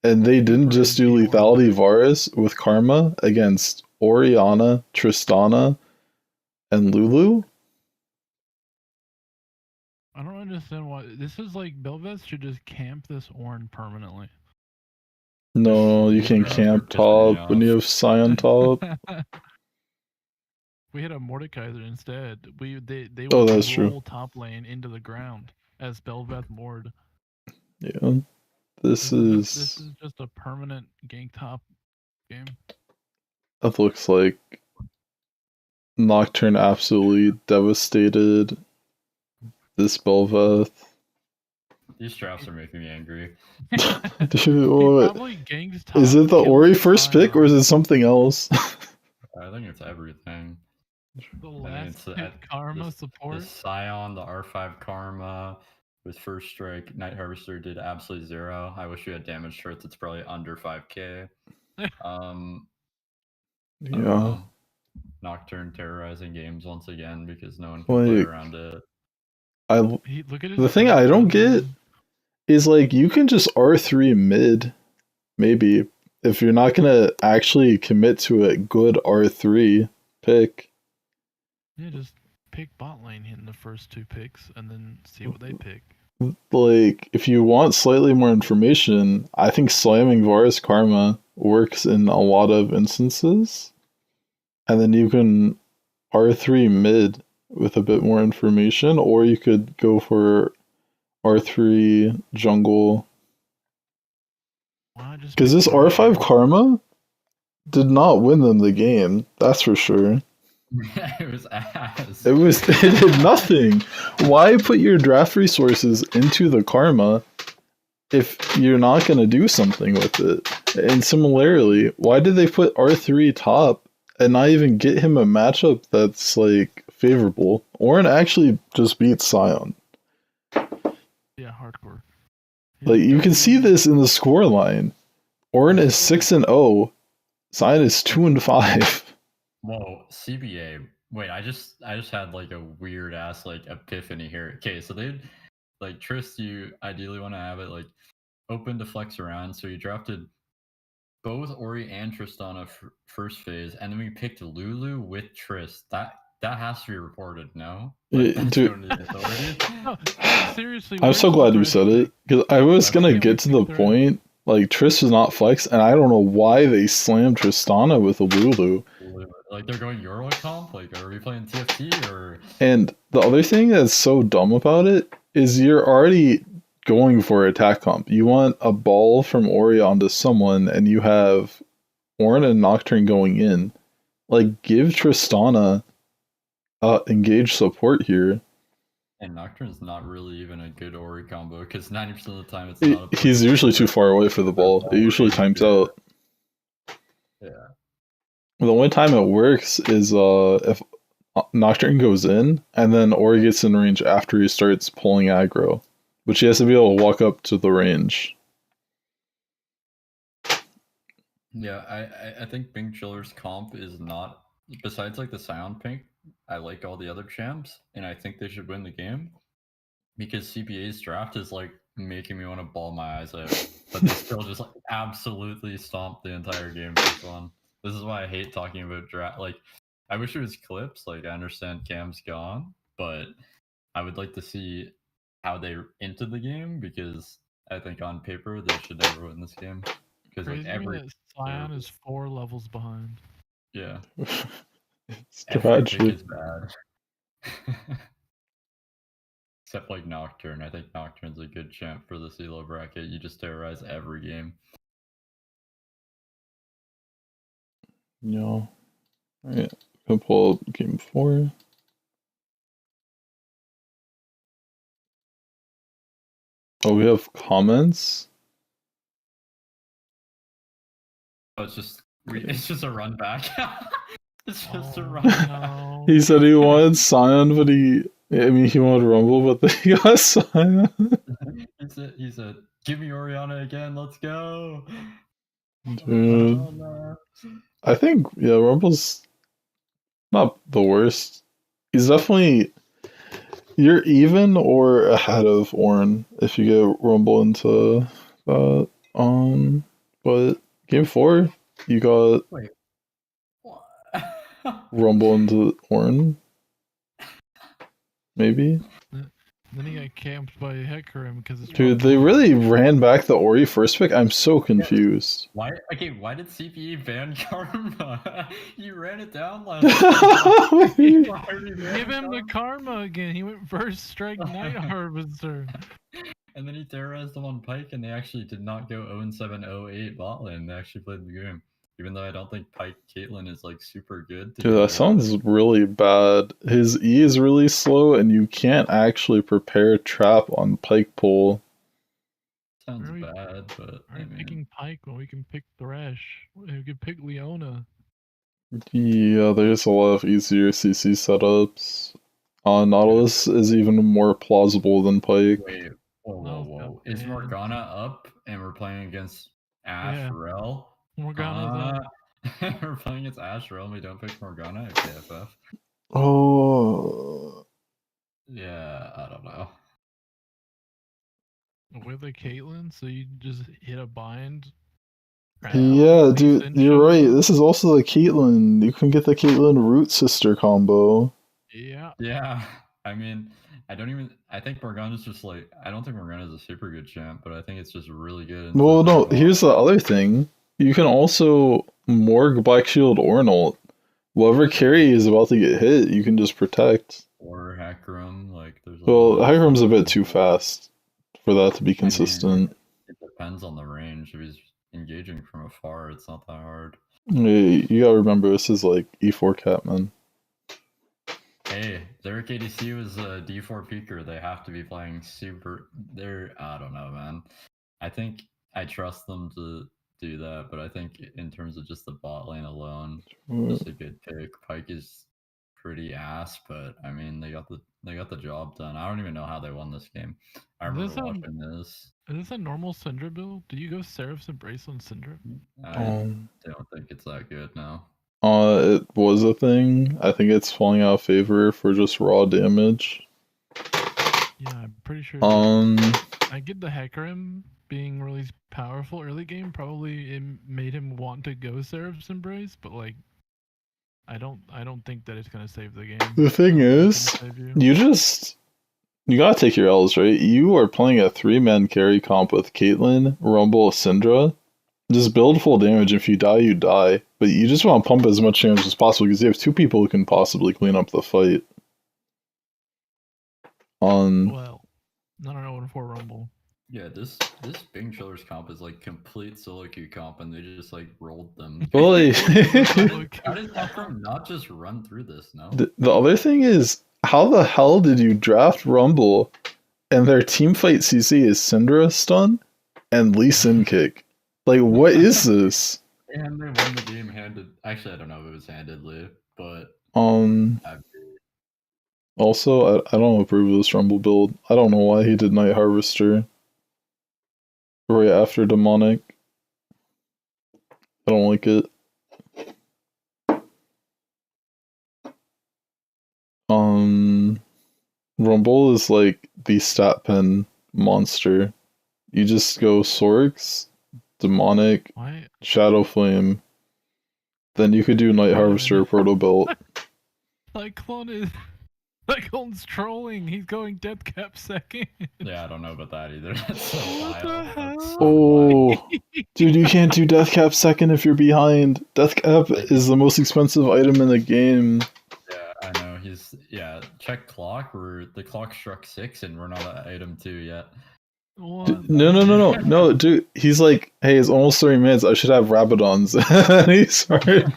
And they didn't just do Lethality Varus with Karma against Orianna, Tristana, and Lulu? I don't understand why this is like Belveth should just camp this Ornn permanently. No, you can Yeah, camp they're pissing me top when you off. have Scion top. We had a Mordekaiser instead. They Oh, would that's true. roll top lane into the ground as Belveth Mord. Yeah. This This is is just a permanent gank top game. that looks like Nocturne absolutely devastated this Belveth. These drafts are making me angry. Dude, He what? probably ganks top. Is it the kills Ori first pick or is Scion. it something else? I think it's everything. The I mean, last it's pick Karma the support? Scion, the R5 Karma with first strike. Night Harvester did absolutely 0. I wish we had damage shirts. It's probably under 5k. I don't Yeah. know. Nocturne terrorizing games once again because no one can play Like, around it. Look at his the thing I don't get timeline. is like you can just R3 mid, maybe, if you're not gonna actually commit to a good R3 pick. Yeah, just pick bot lane in the first 2 picks and then see what they pick. Like, if you want slightly more information, I think slamming Varus Karma works in a lot of instances. And then you can R3 mid with a bit more information, or you could go for R3 jungle. Because this R5 Karma did not win them the game, that's for sure. It was ass. It did nothing. Why put your draft resources into the Karma if you're not going to do something with it? And similarly, why did they put R3 top and not even get him a matchup that's like favorable? Ornn actually just beats Scion. Yeah, hardcore. Like, you can see this in the score line. Ornn is 6-0. Scion is 2-5. Whoa, CBA. Wait, I just had like a weird ass like epiphany here. Okay, so they'd like Trist, you ideally want to have it like open to flex around. So you drafted both Ori and Tristana first phase, and then we picked Lulu with Trist. That has to be reported, no? Like, that's Dude, going to the authorities. No, seriously. I'm so glad you said it, because I was going to get to the point, like, Trist is not flex, and I don't know why they slammed Tristana with a Lulu. Like, they're going Euro comp? Like, are we playing TFT, or... And the other thing that's so dumb about it is you're already going for attack comp. You want a ball from Ori onto someone, and you have Ornn and Nocturne going in. Like, give Tristana engage support here. And Nocturne's not really even a good Ori combo, because 90% of the time it's not a... He's usually too far away for the ball. It usually times out. Yeah. The only time it works is if Nocturne goes in, and then Ori gets in range after he starts pulling aggro, which he has to be able to walk up to the range. Yeah, I think Bing Chiller's comp is not, besides like the Scion Pink, I like all the other champs, and I think they should win the game. Because CBA's draft is like making me want to bawl my eyes out. But they still just like absolutely stomped the entire game for fun. This is why I hate talking about draft. Like, I wish it was clips. Like, I understand Cam's gone, but I would like to see how they entered the game, because I think on paper they should never win this game. Because like every Scion is 4 levels behind. Yeah. It's every pick tragic. is bad. Except like Nocturne. I think Nocturne's a good champ for the CeeLo bracket. You just terrorize every game. No. Alright. Gonna pull up game 4. Oh, we have comments? Oh, it's just a run back. It's just a run No. He said he wanted Scion, but he wanted Rumble, but he got Scion. he said, give me Oriana again, let's go. Dude. Oh, no. I think, yeah, Rumble's not the worst. He's definitely, you're even or ahead of Ornn if you get Rumble into that. But game 4, you got Wait. What? Rumble into Ornn. Maybe. Then he got camped by Hecarim because it's Dude, they really ran back the Ori first pick? I'm so confused. Why? Okay, why did CPE ban Karma? You ran it down last time. Give him the karma again. He went first strike Night Harvester. And then he terrorized them on Pike, and they actually did not go 0-7, 0-8 bot lane. They actually played the game. Even though I don't think Pike Caitlyn is like super good. Dude, that sounds really bad. His E is really slow, and you can't actually prepare trap on Pike pull. Sounds bad, but Are we picking Pike when we can pick Thresh? We could pick Leona. Yeah, there's a lot of easier CC setups. Nautilus is even more plausible than Pike. Wait, whoa. Is Morgana up and we're playing against Ash Rel? Morgana's up. We're playing against Ash Rel and we don't pick Morgana at KFF? Oh. Yeah, I don't know. With a Caitlyn, so you just hit a bind. Yeah, dude, you're right. This is also the Caitlyn. You can get the Caitlyn root sister combo. Yeah. Yeah. I mean, I think Morgana's just like, I don't think Morgana's a super good champ, but I think it's just really good. Well, no, here's the other thing. You can also Morg Black Shield Ornalt. Whatever carry is about to get hit, you can just protect. Or Hecarim, like there's Hecarim's a bit too fast for that to be consistent. It depends on the range. If he's engaging from afar, it's not that hard. Hey, you gotta remember, this is like E4 Catman. Hey, Zerk ADC was a D4 peaker. They have to be playing super. I don't know, man. I think I trust them to do that, but I think in terms of just the bot lane alone, just a good pick. Pike is pretty ass, but I mean they got the job done. I don't even know how they won this game. I remember watching this. Is this a normal Syndra build? Did you go Seraph's Embrace on Syndra? I don't think it's that good now. It was a thing. I think it's falling out of favor for just raw damage. Yeah, I'm pretty sure. I get the Hecarim being really powerful early game. Probably it made him want to go Seraph's Embrace, but like, I don't think that it's gonna save the game. The thing is, you gotta take your L's, right? You are playing a 3-man carry comp with Caitlyn, Rumble, Syndra. Just build full damage. If you die, you die. But you just want to pump as much damage as possible because you have 2 people who can possibly clean up the fight. Well, I don't know what for Rumble. Yeah, this Bing Chiller's comp is like complete solo queue comp, and they just like rolled them. Well, how did Ephraim not just run through this? No. The other thing is, how the hell did you draft Rumble, and their team fight CC is Syndra stun and Lee Sin kick? Like, what is this? And they won the game handed. Actually, I don't know if it was handedly, but also, I don't approve of this Rumble build. I don't know why he did Night Harvester right after Demonic. I don't like it. Rumble is like the stat pen monster. You just go Sorks, Demonic, Shadow Flame. Then you could do Night Harvester or Proto Belt. Cyclone's trolling. He's going Death Cap second. Yeah, I don't know about that either. What the hell? Oh, dude, you can't do Death Cap second if you're behind. Death Cap is the most expensive item in the game. Yeah, I know. Check clock. The clock struck 6 and we're not at item 2 yet. No, dude. He's like, hey, it's almost 30 minutes. I should have Rabadons. And he started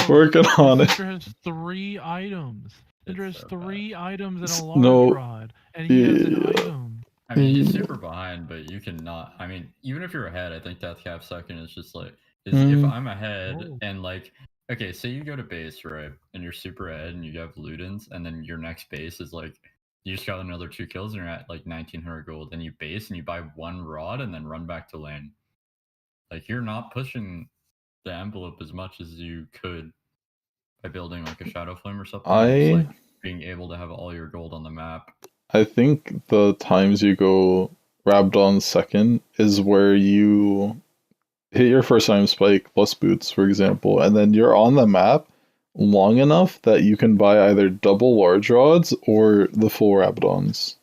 working on it. Syndra has 3 items. Syndra has 3 items and a large rod, and he has an item. I mean, he's super behind, but you cannot. I mean, even if you're ahead, I think Death Cap second is just like, if I'm ahead and like, okay, say you go to base, right, and you're super ahead and you have Ludens, and then your next base is like, you just got another 2 kills and you're at like 1900 gold, and you base and you buy 1 rod and then run back to lane. Like, you're not pushing the envelope as much as you could by building like a Shadow Flame or something. Just, like, being able to have all your gold on the map. I think the times you go Rabadon second is where you hit your first time spike plus boots, for example, and then you're on the map long enough that you can buy either double large rods or the full Rabadons.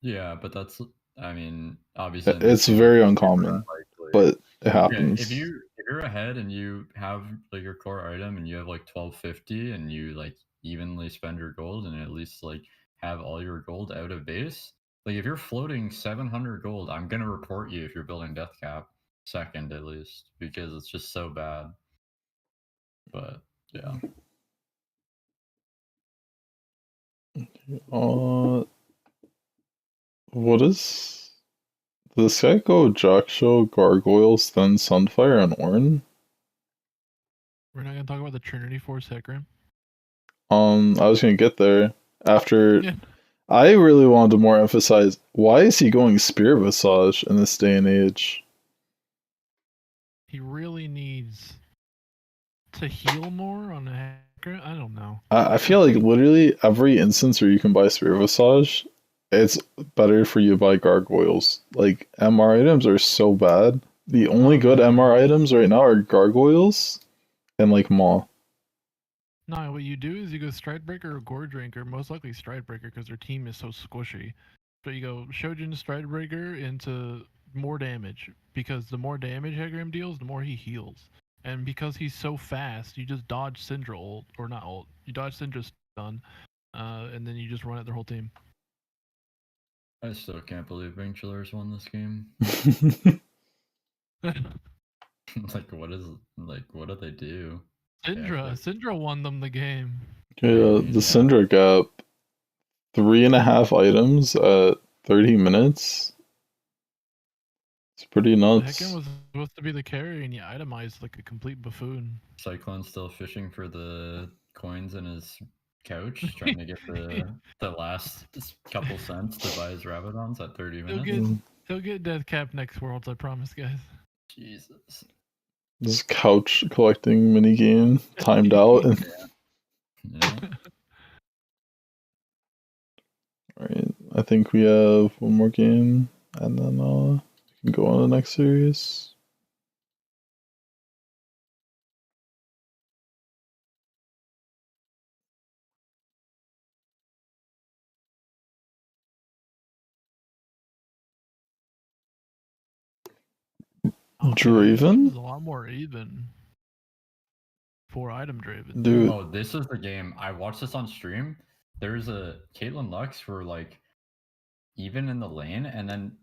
Yeah, but that's, I mean, obviously in this It's game, very super uncommon, unlikely. but it Yeah, happens. if you're ahead and you have like your core item and you have like 1250 and you like evenly spend your gold and at least like have all your gold out of base, like if you're floating 700 gold, I'm gonna report you if you're building death cap second at least because it's just so bad. But yeah, What is this guy go? Jackshow, Gargoyles, then Sunfire and Ornn? We're not gonna talk about the Trinity Force Hecarim. I was gonna get there after. Yeah. I really wanted to more emphasize why is he going Spirit Visage in this day and age? He really needs to heal more on the Hecarim. I don't know. I feel like literally every instance where you can buy Spirit Visage, it's better for you to buy Gargoyles. Like MR items are so bad. The only good MR items right now are Gargoyles and like Maw. No, what you do is you go Stridebreaker or Gore Drinker, most likely Stridebreaker because their team is so squishy. So you go Shojin Stridebreaker into more damage because the more damage Hecarim deals, the more he heals. And because he's so fast, you just dodge Syndra ult, or not ult, you dodge Syndra stun, and then you just run at their whole team. I still can't believe Bing Chillers won this game. Like what do they do? Syndra won them the game. Yeah, the Syndra gap, 3.5 items at 30 minutes. It's pretty nuts. Hecarim was supposed to be the carry, and he itemized like a complete buffoon. Cyclone's still fishing for the coins in his couch, trying to get the last couple cents to buy his Rabadons at 30 minutes. He'll get death cap next Worlds, I promise, guys. Jesus. This couch collecting mini game timed out. And Yeah. Alright, I think we have one more game, and then we can go on to the next series. Draven? This is a lot more even. 4 item Draven. Dude. Oh, this is the game. I watched this on stream. There's a Caitlyn Lux for like even in the lane, and then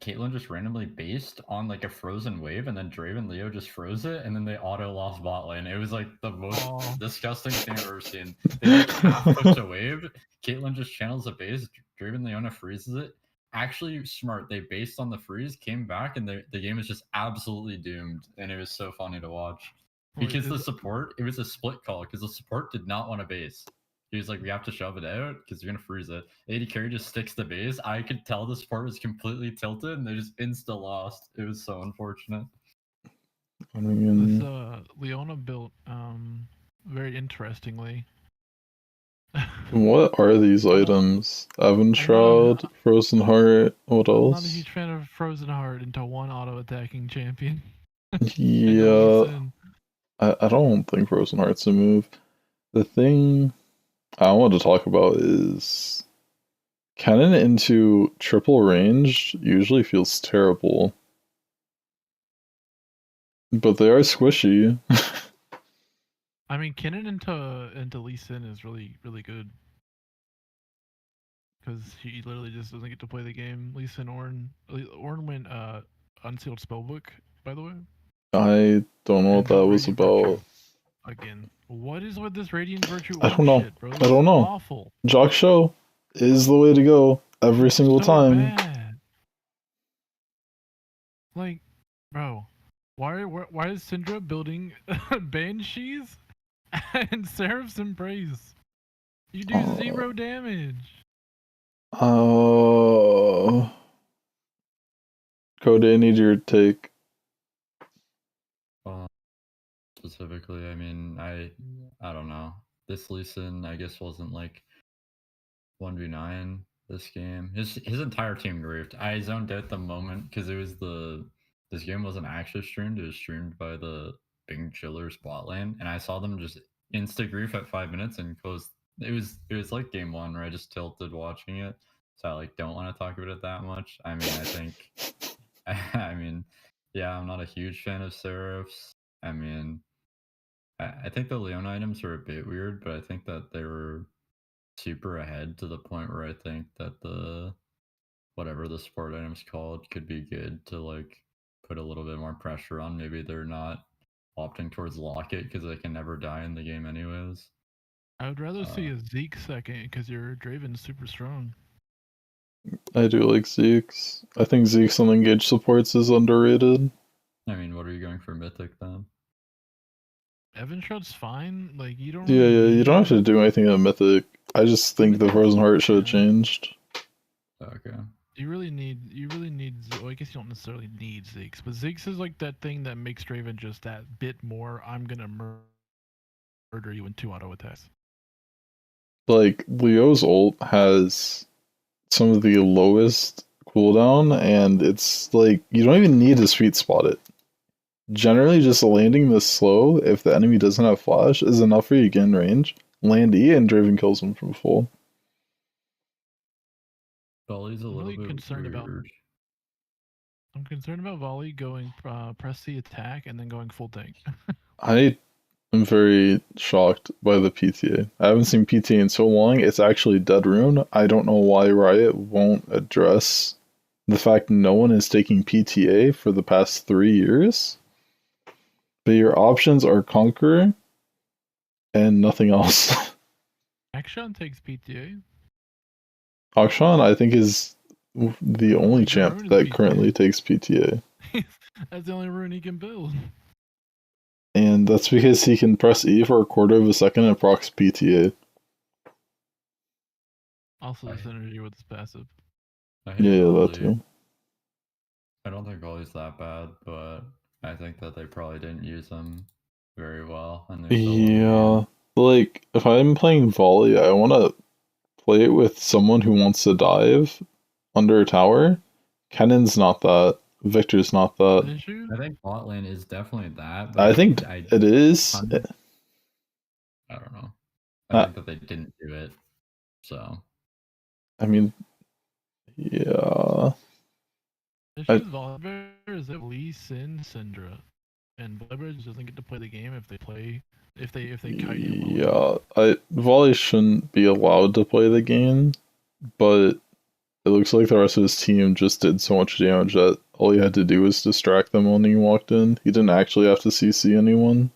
Caitlyn just randomly based on like a frozen wave, and then Draven Leo just froze it, and then they auto lost bot lane. It was like the most disgusting thing I've ever seen. They like half push a wave, Caitlyn just channels a base, Draven Leona freezes it. Actually smart. They based on the freeze, came back, and the game is just absolutely doomed, and it was so funny to watch. Because the support, it was a split call, because the support did not want to base. He was like, we have to shove it out because you're gonna freeze it. AD carry just sticks the base. I could tell the support was completely tilted and they just insta lost. It was so unfortunate. I mean, this Leona built very interestingly. What are these items? Evan Shroud, Frozen Heart, what else? I'm not a huge fan of Frozen Heart into one auto attacking champion. Yeah, I don't think Frozen Heart's a move. The thing I want to talk about is cannon into triple range usually feels terrible. But they are squishy. I mean, cannon into Lee Sin is really good. Because he literally just doesn't get to play the game. Lee Sin Ornn went Unsealed Spellbook, by the way. I don't know what that was about. Again, what is with this Radiant Virtue? I don't know. Shit, bro? I don't know. Awful. Jackshow is the way to go every single time. Bad. Like, bro, why is Syndra building Banshees and Seraph's Embrace? You do 0 damage. Cody, I need your take. Specifically, I mean, I don't know. This Lee Sin, I guess, wasn't like 1v9 this game. His entire team griefed. I zoned out the moment because it was this game wasn't actually streamed. It was streamed by the Bing Chillers bot lane, and I saw them just insta grief at 5 minutes and close. It was like game one where I just tilted watching it. so I like don't want to talk about it that much. I mean, I think, I mean, yeah, I'm not a huge fan of Seraphs. I mean, I think the Leon items are a bit weird, but I think that they were super ahead to the point where I think that the whatever the support item's called could be good to like put a little bit more pressure on. Maybe they're not opting towards Locket because they can never die in the game anyways. I would rather see a Zeke second because your Draven's super strong. I do like Zeke's. I think Zeke's on engage supports is underrated. I mean, what are you going for Mythic then? Evan Shroud's fine. Like you don't. Yeah, Really you don't have to do anything at Mythic. I just think the Frozen Heart should have changed. Okay. You really need. Well, I guess you don't necessarily need Zeke's, but Zeke's is like that thing that makes Draven just that bit more. I'm gonna murder you in 2 auto attacks. Like Leo's ult has some of the lowest cooldown, and it's like you don't even need to sweet spot it. Generally, just landing this slow, if the enemy doesn't have flash, is enough for you to get in range. Land E and Draven kills him from full. Volley's a little bit concerned weird. I'm concerned about Volley going press the attack and then going full tank. I am very shocked by the PTA. I haven't seen PTA in so long. It's actually dead rune. I don't know why Riot won't address the fact no one is taking PTA for the past 3 years. But your options are Conqueror and nothing else. Akshan takes PTA. Akshan, I think, is the only champ that currently takes PTA. That's the only rune he can build. And that's because he can press E for a quarter of a second and procs PTA. Also, the synergy with his passive. Yeah, that too. I don't think Volley's that bad, but I think that they probably didn't use him very well. And yeah, like if I'm playing Volley, I want to play it with someone who wants to dive under a tower. Kennan's not that. Victor's not that. I think bot lane is definitely that. But I think it is. I don't know. I think that they didn't do it. So. I mean, yeah. The issue with Volibear is that Lee, Sin, Syndra, and Volibear doesn't get to play the game if they kite him. Yeah, Volley shouldn't be allowed to play the game, but it looks like the rest of his team just did so much damage that all he had to do was distract them when he walked in. He didn't actually have to CC anyone.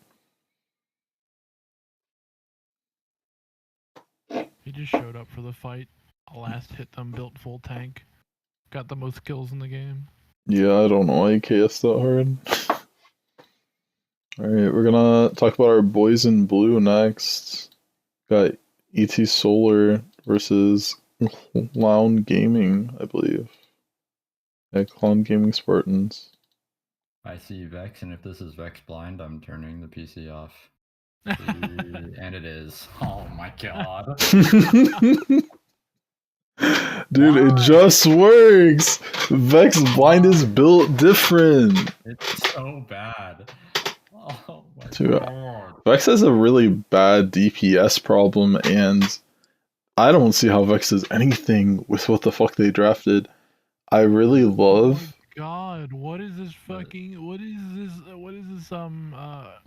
He just showed up for the fight. Last hit them, built full tank. Got the most kills in the game. Yeah, I don't know why he KS that hard. Alright, we're gonna talk about our boys in blue next. Got ET Solar versus Clown Gaming, I believe. Yeah, Clown Gaming Spartans. I see Vex, and if this is Vex blind, I'm turning the PC off. And it is. Oh my god. Dude, it just works! Vex blind is built different! It's so bad. Oh my god. Vex has a really bad DPS problem, and I don't see how Vex does anything with what the fuck they drafted. I really love... God, what is this fucking... What is this,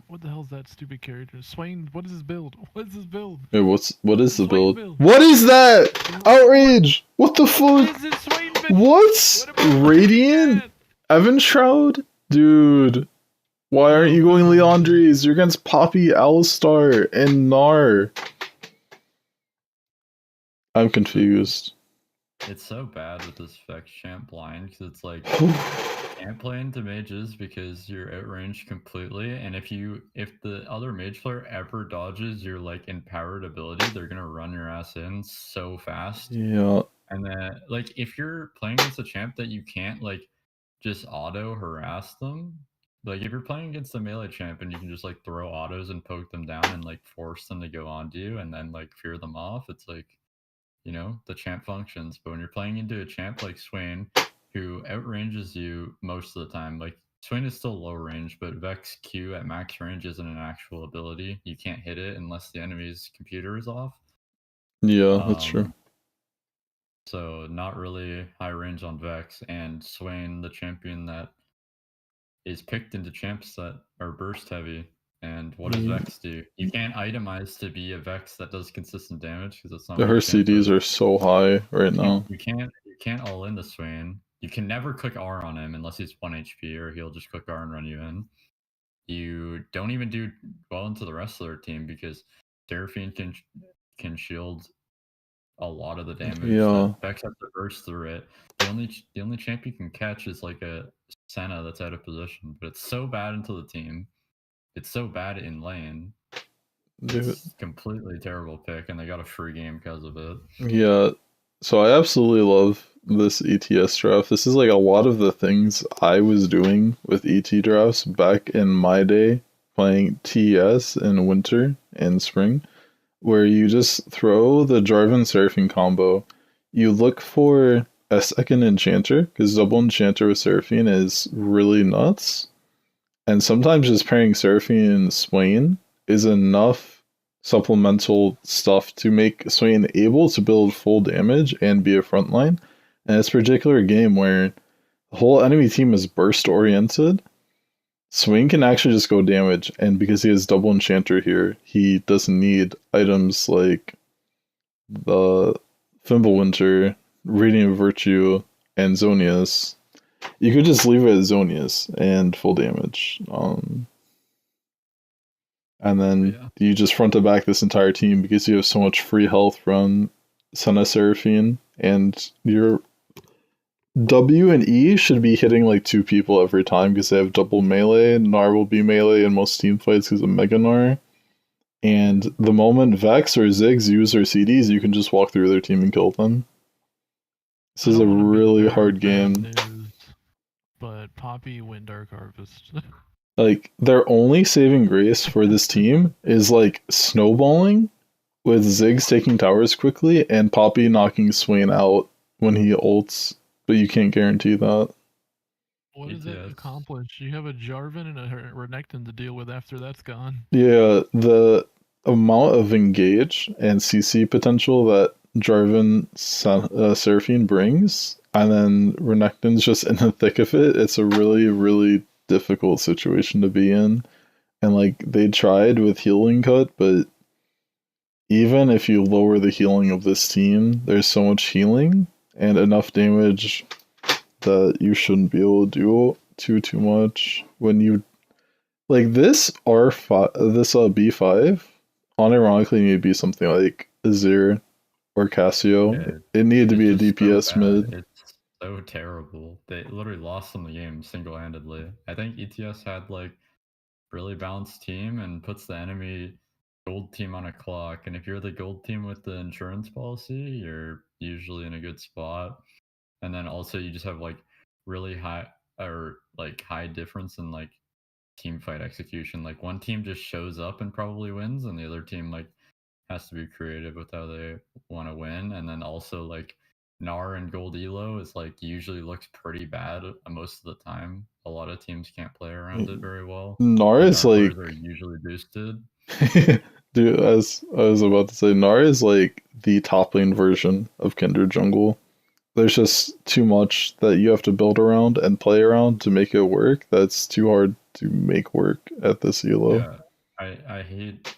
what the hell's that stupid character? Swain, what is his build? What is his build? Wait, what is the build? What is that? Outrage! What the fuck? What is this Swain build? What? Radiant? Evan Shroud? Dude. Why aren't you going Leandres? You're against Poppy, Alistar, and Gnar. I'm confused. It's so bad with this Vex champ blind because it's like can't play into mages because you're outranged completely, and if the other mage player ever dodges your like empowered ability, they're gonna run your ass in so fast. Yeah. And then like if you're playing against a champ that you can't like just auto harass them, like if you're playing against a melee champ and you can just like throw autos and poke them down and like force them to go onto you and then like fear them off, it's like, you know, the champ functions. But when you're playing into a champ like Swain, who outranges you most of the time, like Swain is still low range, but Vex Q at max range isn't an actual ability. You can't hit it unless the enemy's computer is off. Yeah, that's true. So not really high range on Vex, and Swain, the champion that is picked into champs that are burst heavy. And what does Vex do? You can't itemize to be a Vex that does consistent damage because it's not what Her you champ CDs as. are so high right now. You can't all in the Swain. You can never click R on him unless he's 1 HP, or he'll just click R and run you in. You don't even do well into the rest of their team because Seraphine can shield a lot of the damage. Yeah. That Vex has to burst through it. The only champ you can catch is like a Senna that's out of position, but it's so bad into the team. It's so bad in lane. It's completely terrible pick, and they got a free game because of it. Yeah. So I absolutely love this ETS draft. This is like a lot of the things I was doing with ET drafts back in my day, playing TES in winter and spring, where you just throw the Jarvan Seraphine combo. You look for a second enchanter, because double enchanter with Seraphine is really nuts. And sometimes just pairing Seraphine and Swain is enough supplemental stuff to make Swain able to build full damage and be a frontline. And this particular game where the whole enemy team is burst oriented, Swain can actually just go damage, and because he has double enchanter here, he doesn't need items like the Fimbulwinter, Radiant Virtue, and Zonius. You could just leave it at Zonius and full damage. And then you just front to back this entire team because you have so much free health from Senna Seraphine, and your W and E should be hitting like 2 people every time because they have double melee. Gnar will be melee in most team fights because of Mega Gnar. And the moment Vex or Ziggs use their CDs, you can just walk through their team and kill them. This is a really hard game. But Poppy win Dark Harvest. Like, their only saving grace for this team is like snowballing with Ziggs taking towers quickly and Poppy knocking Swain out when he ults, but you can't guarantee that. What does it accomplish? You have a Jarvan and a Renekton to deal with after that's gone. Yeah, the amount of engage and CC potential that Jarvan Seraphine brings, and then Renekton's just in the thick of it, it's a really, really difficult situation to be in. And like, they tried with healing cut, but even if you lower the healing of this team, there's so much healing and enough damage that you shouldn't be able to do too much when you like this R5, this B5 unironically need to be something like Azir or Cassio. Yeah, it needed to be a DPS mid. It's so terrible. They literally lost them the game single-handedly. I think ETS had like really balanced team and puts the enemy gold team on a clock. And if you're the gold team with the insurance policy, you're usually in a good spot. And then also you just have like really high or like high difference in like team fight execution. Like one team just shows up and probably wins, and the other team like has to be creative with how they want to win. And then also like Gnar and Gold Elo is like usually looks pretty bad most of the time. A lot of teams can't play around it very well. Gnar is like are usually boosted. Dude, as I was about to say, Gnar is like the top lane version of Kindred Jungle. There's just too much that you have to build around and play around to make it work. That's too hard to make work at this elo. Yeah, I hate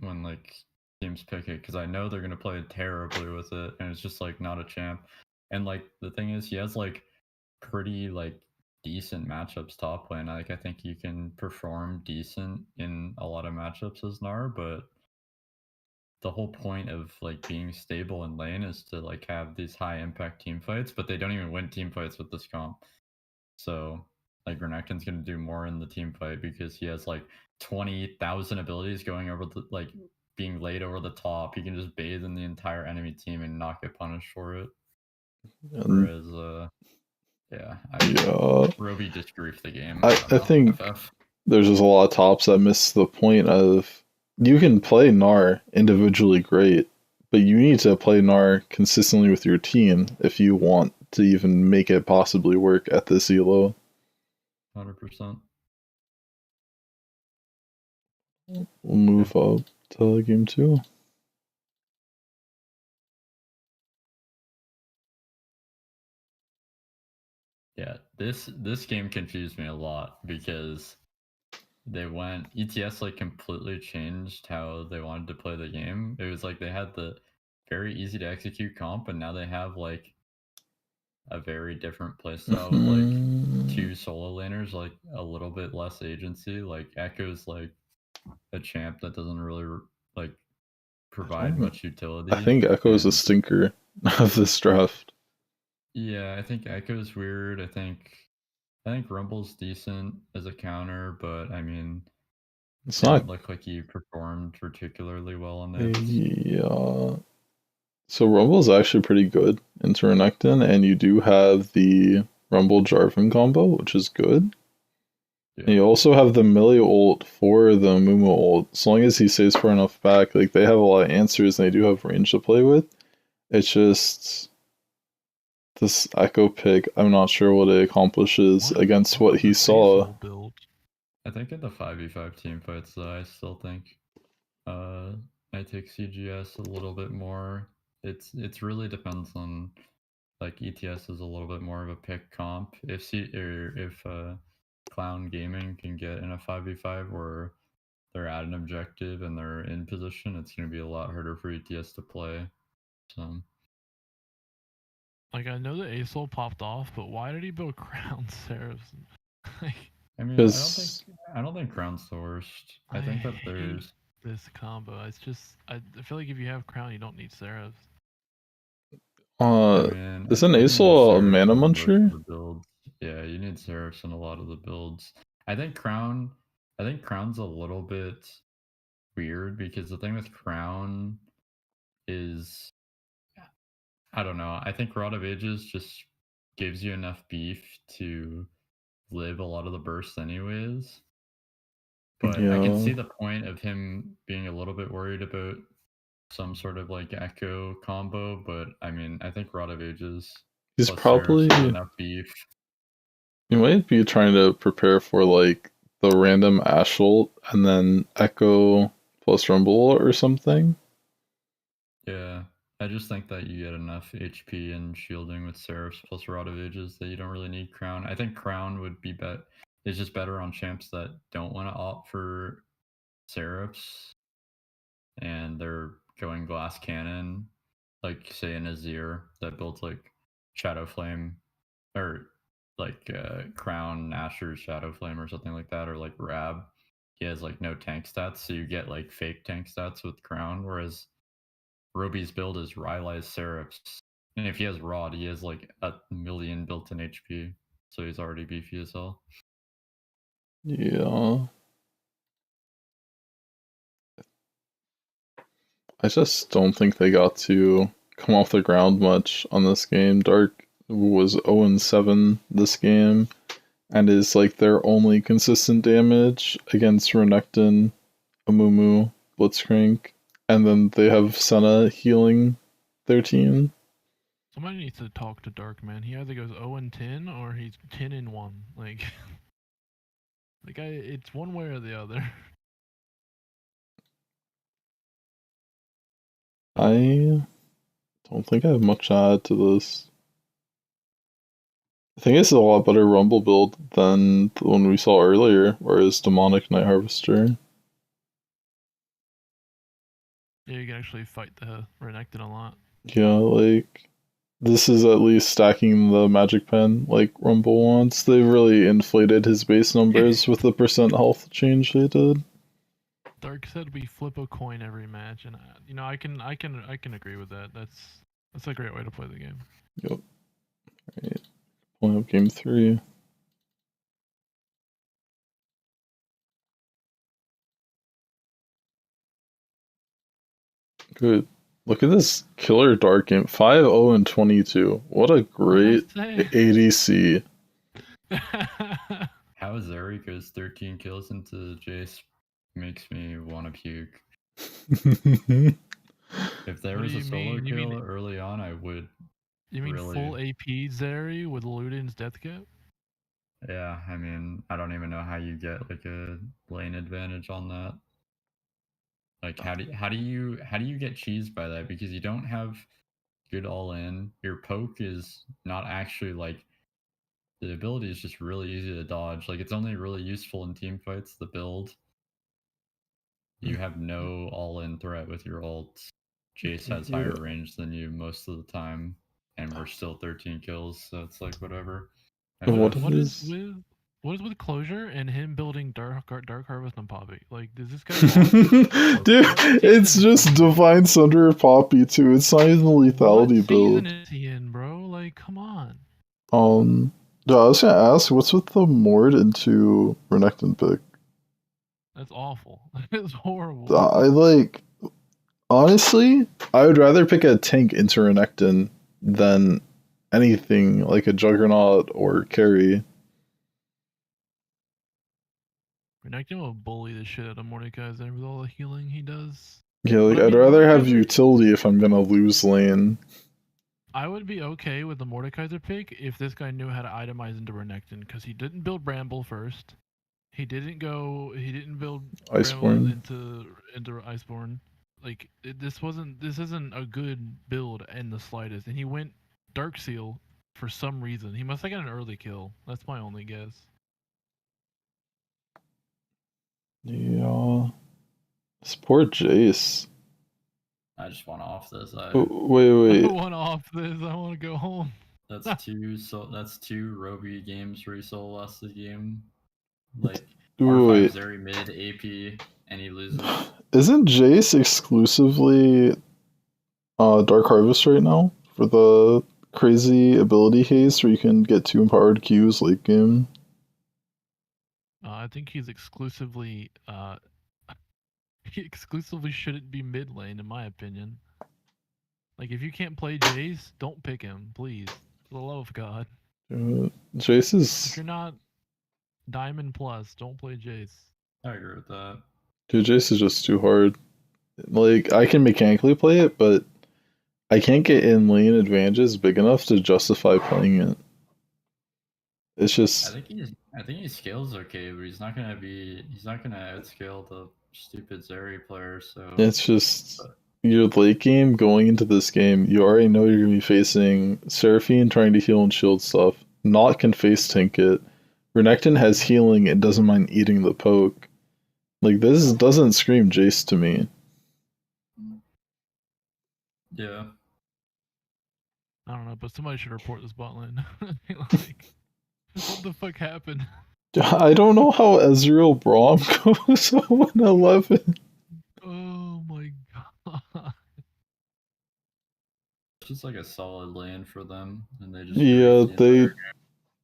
when like teams pick it because I know they're gonna play terribly with it, and it's just like not a champ. And like the thing is, he has like pretty like decent matchups top lane. Like I think you can perform decent in a lot of matchups as Gnar, but the whole point of like being stable in lane is to like have these high impact team fights, but they don't even win team fights with this comp. So like Renekton's gonna do more in the team fight because he has like 20,000 abilities going over the like being laid over the top. He can just bathe in the entire enemy team and not get punished for it. Whereas Roby just griefed the game. I think there's just a lot of tops that miss the point of you can play Gnar individually great, but you need to play Gnar consistently with your team if you want to even make it possibly work at this elo. 100%. We'll move up to game 2. Yeah, this game confused me a lot because ETS like completely changed how they wanted to play the game. It was like they had the very easy to execute comp, and now they have like a very different playstyle with like Mhm. two solo laners, like a little bit less agency. Like Echo's like a champ that doesn't really like provide much utility. I think Echo is a And stinker of this draft. yeah, I think Echo's weird. I think Rumble's decent as a counter, but I mean, It's didn't not. look like he performed particularly well on this. Yeah. So Rumble is actually pretty good in Renekton, and you do have the Rumble Jarvan combo, which is good. Yeah. And you also have the melee ult for the Mumu ult. As long as he stays far enough back, like they have a lot of answers and they do have range to play with. It's just this Echo pick, I'm not sure what it accomplishes against what he saw. Build? I think in the 5v5 team fights, though, I still think I take CGS a little bit more. It's really depends on like ETS is a little bit more of a pick comp. If Clown Gaming can get in a 5v5 where they're at an objective and they're in position, it's going to be a lot harder for ETS to play. So Like I know that ASOL popped off, but why did he build Crown Seraphs? I mean, Because I don't think Crown's the worst. I think that hate there's this combo. It's just I feel like if you have Crown, you don't need Seraphs. I mean, I isn't think you need Aesol a Seraphs mana in most muncher? of the builds. Yeah, you need Seraphs in a lot of the builds. I think Crown's a little bit weird because the thing with Crown is I don't know. I think Rod of Ages just gives you enough beef to live a lot of the bursts anyways. But I can Yeah. see the point of him being a little bit worried about some sort of like echo combo, but I mean, I think Rod of Ages He's plus Seraphs probably. is enough beef. He might be trying to prepare for like the random Ash ult and then Echo plus Rumble or something. Yeah, I just think that you get enough HP and shielding with Seraphs plus Rod of Ages that you don't really need Crown. I think Crown would be is just better on champs that don't want to opt for Seraphs and they're going Glass Cannon, like say an Azir that builds like Shadow Flame or like Crown Asher's Shadow Flame or something like that, or like Rab. He has like no tank stats, so you get like fake tank stats with Crown, whereas Roby's build is Rylai's Seraphs. And if he has Rod, he has like a million built-in HP, so he's already beefy as hell. Yeah. I just don't think they got to come off the ground much on this game. Dark was 0-7 this game and is like their only consistent damage against Renekton, Amumu, Blitzcrank, and then they have Senna healing their team. Somebody needs to talk to Dark, man. He either goes 0-10 or he's 10-1. Like, it's one way or the other. I don't think I have much to add to this. I think this is a lot better Rumble build than the one we saw earlier, whereas Demonic Night Harvester. Yeah, you can actually fight the Renekton a lot. Yeah, like this is at least stacking the magic pen like Rumble wants. They really inflated his base numbers with the percent health change they did. Dark said we flip a coin every match, and I can agree with that. That's a great way to play the game. Yep. Right. Pulling up game 3. Good. Look at this killer dark game. 5-0-22. What a great ADC. How Zeri goes 13 kills into Jace makes me want to puke. If there was a solo kill early on, I would. You mean really... full AP Zeri with Luden's death cap? Yeah, I mean, I don't even know how you get like a lane advantage on that. Like, how do you get cheesed by that? Because you don't have good all in. Your poke is not actually like the ability is just really easy to dodge. Like, it's only really useful in team fights, the build. You have no all-in threat with your ult. Jace has higher range than you most of the time, and we're still 13 kills, so it's like whatever. What What is is with Closure and him building Dark Harvest on Poppy? Like, does this guy want? Dude, What it's season is just he in? Divine Sunder Poppy too. It's not even the What lethality season build. is he in, bro? Like, come on. Yeah, I was gonna ask, what's with the Mord into Renekton pick? That's awful. It's horrible. I like, honestly, I would rather pick a tank into Renekton than anything like a Juggernaut or carry. Renekton will bully the shit out of Mordekaiser with all the healing he does. Yeah, like But I I'd mean, rather have Mordekaiser, utility if I'm gonna lose lane. I would be okay with the Mordekaiser pick if this guy knew how to itemize into Renekton, because he didn't build Bramble first. He didn't build Bramble Iceborne. into Iceborne. Like, this isn't a good build in the slightest. And he went Dark Seal for some reason. He must have got an early kill. That's my only guess. Yeah. This poor Jace. I just want to off this. Wait. I want off this. I want to go home. That's two Roby games where he solo lost the game. Like, Wait. R5 Zeri mid AP, and he loses. Isn't Jace exclusively Dark Harvest right now for the crazy ability haste where you can get 2 empowered Qs late game? I think he's exclusively he exclusively shouldn't be mid lane, in my opinion. Like, if you can't play Jace, don't pick him, please. For the love of God. Jace If is... you're not Diamond Plus, don't play Jace. I agree with that. Dude, Jace is just too hard. Like, I can mechanically play it, but I can't get in lane advantages big enough to justify playing it. It's just... I think he scales okay, but he's not gonna outscale the stupid Zeri player, so It's just... Your late game going into this game, you already know you're going to be facing Seraphine trying to heal and shield stuff. Not can face tank it. Renekton has healing and doesn't mind eating the poke. Like, this doesn't scream Jace to me. yeah. I don't know, but somebody should report this bot lane. Like, what the fuck happened? I don't know how Ezreal Braum goes 1-11. Oh my god. It's just like a solid lane for them, and they just Yeah, cruise the entire game.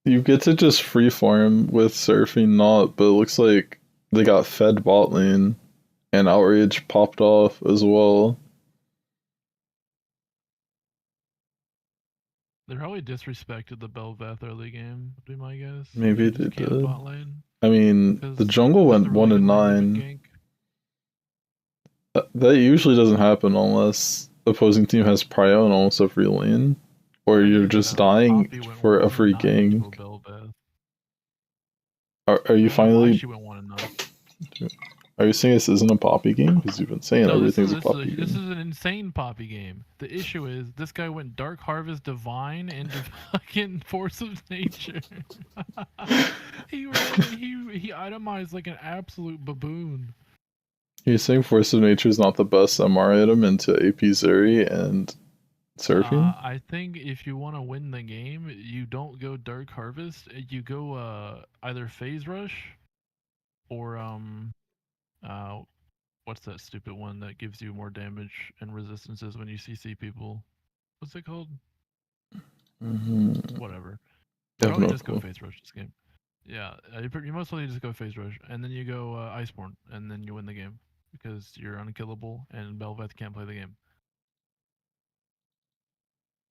you get to just free farm with Seraphine not, but it looks like they got fed bot lane and Outrage popped off as well. They probably disrespected the Bel'Veth early game, would be my guess. Maybe Just they camped did. bot lane. I mean, the jungle That's went a really good lane 1-9. to gank. That usually doesn't happen unless opposing team has prio in almost every lane, or you're just dying for every gank. Are you finally? She went 1-9. Are you saying this isn't a Poppy game? Because you've been saying No, everything's a Poppy this is game. an insane Poppy game. The issue is this guy went Dark Harvest Divine into fucking Force of Nature. he itemized like an absolute baboon. You're saying Force of Nature is not the best MR item into AP Zeri and Seraphine? I think if you want to win the game, you don't go Dark Harvest. You go either Phase Rush or what's that stupid one that gives you more damage and resistances when you CC people? What's it called? Whatever. Probably just go Phase Rush this game. Yeah, you most likely just go Phase Rush, and then you go Iceborne, and then you win the game because you're unkillable, and Bel'Veth can't play the game.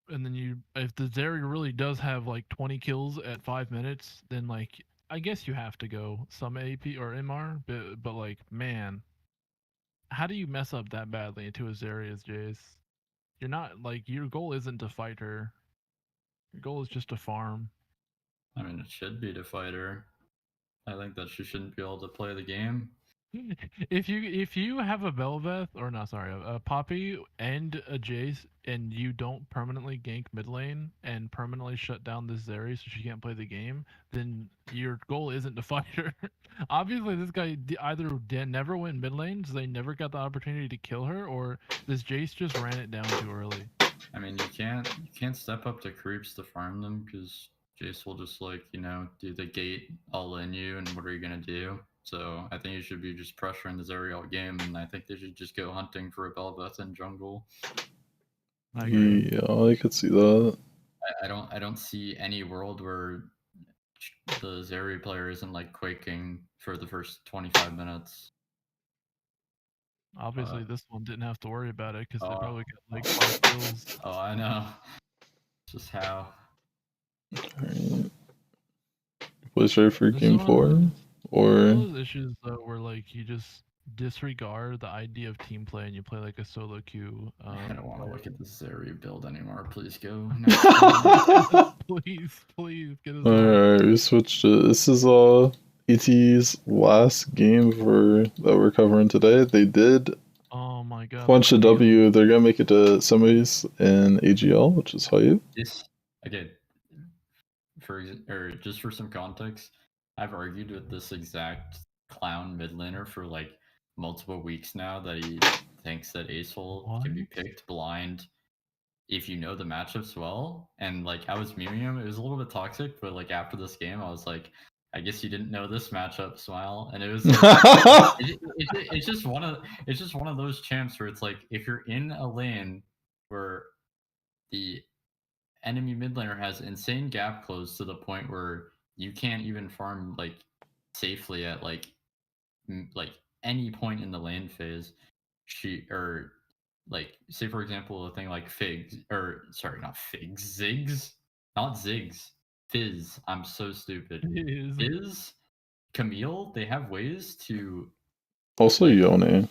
And then if the Zeri really does have like 20 kills at 5 minutes, then like I guess you have to go some AP or MR, but like, man, how do you mess up that badly into a Zeri as Jace? You're not like, your goal isn't to fight her. Your goal is just to farm. I mean, it should be to fight her. I think that she shouldn't be able to play the game. If you have a Belveth or not, sorry, a Poppy and a Jace, and you don't permanently gank mid lane and permanently shut down this Zeri so she can't play the game, then your goal isn't to fight her. Obviously, this guy either never went mid lane, so they never got the opportunity to kill her, or this Jace just ran it down too early. I mean, you can't step up to creeps to farm them because Jace will just like do the gate all in you, and what are you gonna do? So I think you should be just pressuring the Zeri all game, and I think they should just go hunting for a Bel'Veth in jungle. I agree. Yeah, I could see that. I don't see any world where the Zeri player isn't like quaking for the first 25 minutes. Obviously, this one didn't have to worry about it because they oh. probably got like 5 kills. Oh, I know. Just how. Alright. Was ready for This is game one of 4? those- Or One of those issues though, where like you just disregard the idea of team play and you play like a solo queue. I don't want to look at the Zeri build anymore. Please go. Please get us. Alright, we switched it. This is ET's last game that we're covering today. They did Oh my god. punch a W. They're gonna make it to semis in AGL, which is hype. This again, just for some context, I've argued with this exact clown mid laner for like multiple weeks now that he thinks that Acehole can be picked blind if you know the matchups well. And like I was memeing him, it was a little bit toxic, but like after this game, I was like, I guess you didn't know this matchup, Smile. And it was like, it's just one of those champs where it's like if you're in a lane where the enemy mid laner has insane gap close to the point where you can't even farm like safely at like any point in the lane phase, like say for example a thing like figs, or sorry, not figs, zigs, not zigs, fizz. I'm so stupid. Fizz, Camille, they have ways to Also like, Yone.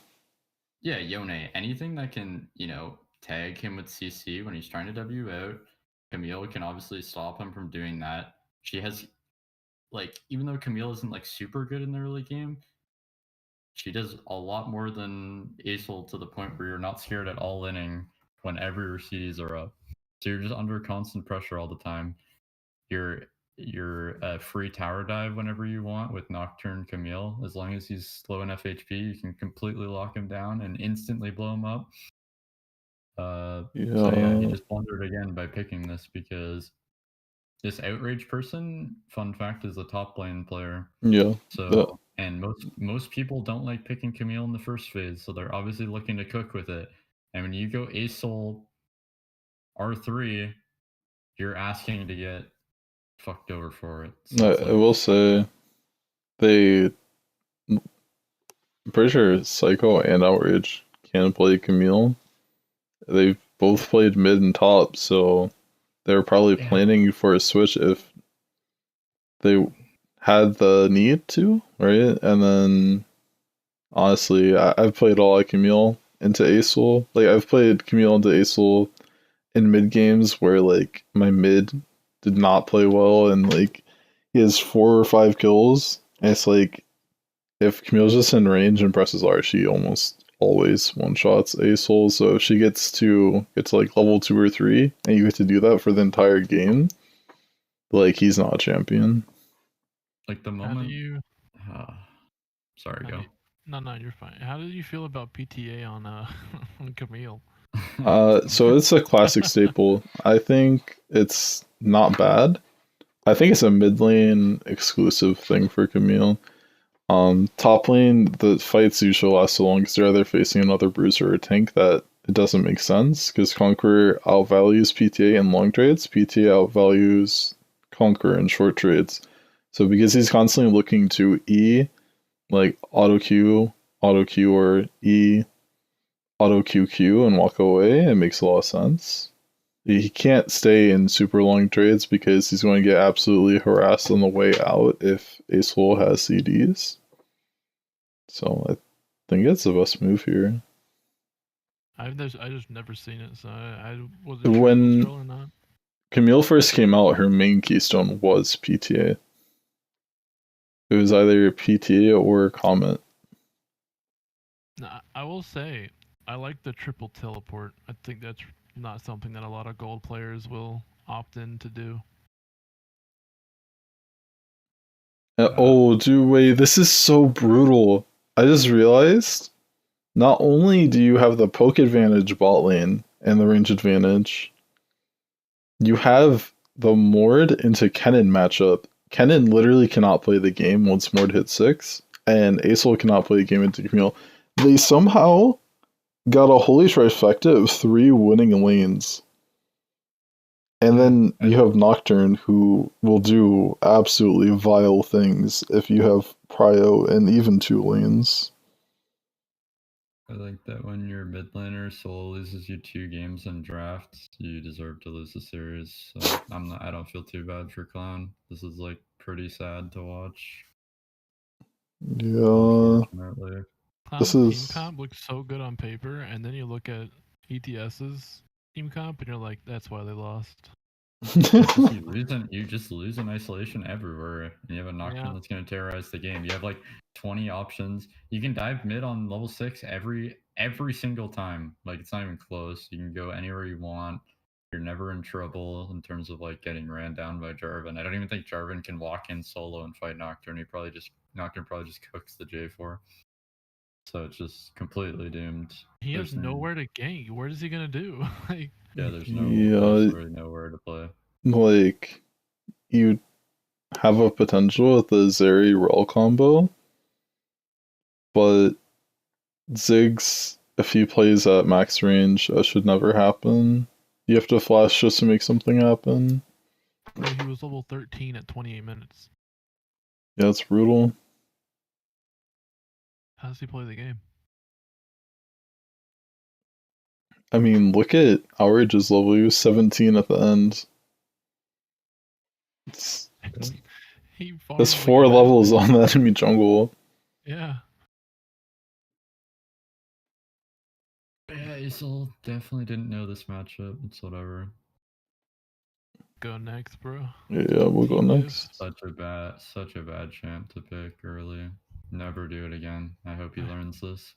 yeah, Yone, anything that can tag him with CC when he's trying to W out. Camille can obviously stop him from doing that. She has like, even though Camille isn't like super good in the early game, she does a lot more than Acel to the point where you're not scared at all inning whenever your CDs are up. So you're just under constant pressure all the time. You're a free tower dive whenever you want with Nocturne Camille. As long as he's slow enough HP, you can completely lock him down and instantly blow him up. So yeah, he just blundered again by picking this because this Outrage person, fun fact, is a top lane player. Yeah. So and most people don't like picking Camille in the first phase, so they're obviously looking to cook with it. And when you go Acel R3, you're asking to get fucked over for it. So I will say I'm pretty sure Psycho and Outrage can play Camille. They've both played mid and top, so they're probably planning for a switch if they had the need to, right? And then honestly, I've played a lot of Camille into Acel. Like I've played Camille into Acel in mid games where like my mid did not play well and like he has 4 or 5 kills. And it's like if Camille's just in range and presses R, she almost always one shots Acel. So if she gets to like level 2 or 3 and you get to do that for the entire game, like he's not a champion. Like the moment How do you sorry, go. No, you're fine. How did you feel about PTA on on Camille? So it's a classic staple. I think it's not bad. I think it's a mid lane exclusive thing for Camille. Top lane, the fights usually last so long because they're either facing another bruiser or tank that it doesn't make sense because Conqueror outvalues PTA in long trades, PTA outvalues Conqueror in short trades. So because he's constantly looking to E, like auto Q, or E, auto QQ and walk away, it makes a lot of sense. He can't stay in super long trades because he's going to get absolutely harassed on the way out if Acel has CDs. So I think it's the best move here. I just never seen it, so I wasn't sure when if it was real or not. Camille first came out, her main keystone was PTA. It was either PTA or Comet. Nah, I will say, I like the triple teleport. I think that's not something that a lot of gold players will opt in to do. Oh, dude, wait, this is so brutal. I just realized, not only do you have the poke advantage bot lane and the range advantage, you have the Mord into Kennen matchup. Kennen literally cannot play the game once Mord hits 6, and Acel cannot play the game into Camille. They somehow got a holy trifecta of 3 winning lanes. And then you have Nocturne, who will do absolutely vile things if you have Prio and even 2 lanes. I think that when your mid laner solo loses you 2 games in drafts, you deserve to lose the series. So I don't feel too bad for Clown. This is like pretty sad to watch. Yeah. Unfortunately. Clown's team comp looks so good on paper, and then you look at ETS's team comp, and you're like, that's why they lost. You just lose in isolation everywhere, and you have a Nocturne that's going to terrorize the game. You have like 20 options. You can dive mid on level 6 every single time. Like, it's not even close. You can go anywhere you want. You're never in trouble in terms of like getting ran down by Jarvan. I don't even think Jarvan can walk in solo and fight Nocturne. Nocturne probably just cooks the J4. So it's just completely doomed. He has nowhere to gank. What is he gonna do? Like, there's literally nowhere to play. Like, you have a potential with the Zeri Rel combo, but Ziggs, if he plays at max range, that should never happen. You have to flash just to make something happen. Bro, he was level 13 at 28 minutes. Yeah, it's brutal. How does he play the game? I mean, look at Outrage's level. He was 17 at the end. There's 4 levels on the enemy jungle. Yeah. Yeah, Acel definitely didn't know this matchup. It's whatever. Go next, bro. Yeah, we'll go next. Such a bad champ to pick early. Never do it again. I hope he learns this.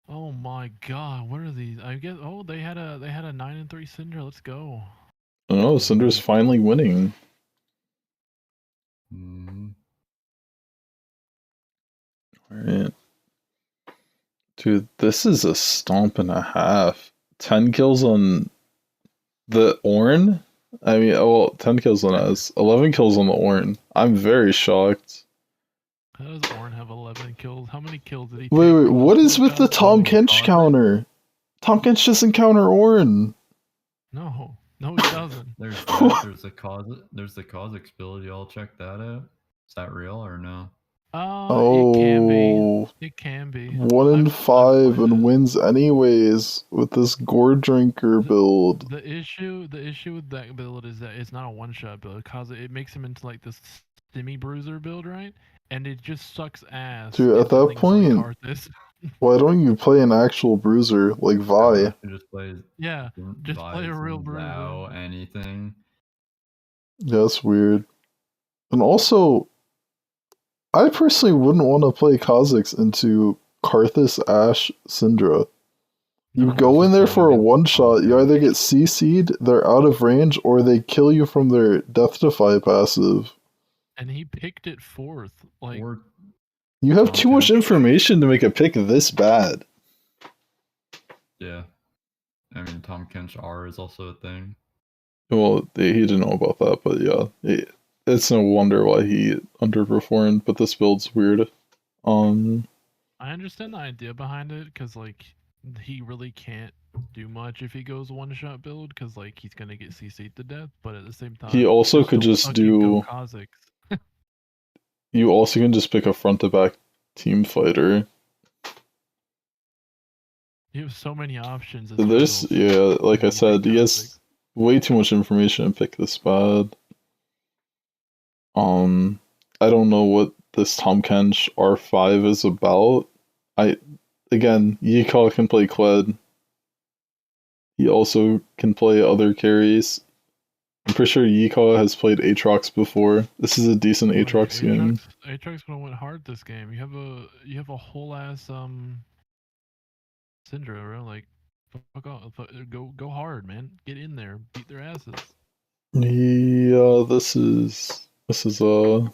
Oh my god, what are these? I guess they had a 9-3 Syndra. Let's go. Oh, Syndra's finally winning. Alright. Dude, this is a stomp and a half. 10 kills on the Ornn? I mean, 10 kills on us. 11 kills on the Ornn. I'm very shocked. How does Ornn have 11 kills? How many kills did he take? Wait, what is with the Tahm Kench counter? Tahm Kench doesn't counter Ornn. No, he doesn't. There's the Kha'Zix build. Y'all check that out. Is that real or no? It can be. It can be. 1 in 5 and wins anyways with this Gore Drinker build. The issue with that build is that it's not a one-shot build because it makes him into like this stimmy bruiser build, right? And it just sucks ass. Dude, at that point, why don't you play an actual bruiser like Vi? Just play. Yeah, just play a real bruiser. Anything. Yeah, that's weird. And also, I personally wouldn't want to play Kha'Zix into Karthus, Ashe, Syndra. You go in there for a one-shot, you either get CC'd, they're out of range, or they kill you from their Death Defy passive. And he picked it 4th. Like, you have too much information to make a pick this bad. Yeah. I mean, Tahm Kench R is also a thing. Well, he didn't know about that, but yeah. It's no wonder why he underperformed, but this build's weird. I understand the idea behind it, because, like, he really can't do much if he goes one-shot build, because, like, he's going to get CC'd to death, but at the same time... He also could just do... You also can just pick a front-to-back team fighter. You have so many options. There's, yeah, like I said, he has way too much information to pick this bad. I don't know what this Tahm Kench R5 is about. Again, Yikal can play Kled. He also can play other carries. I'm pretty sure Yiko has played Aatrox before. This is a decent Oh, yeah, Aatrox game. Aatrox gonna win hard this game. You have a whole ass Syndra, bro. Like, fuck off, go hard, man. Get in there, beat their asses. Yeah, this is a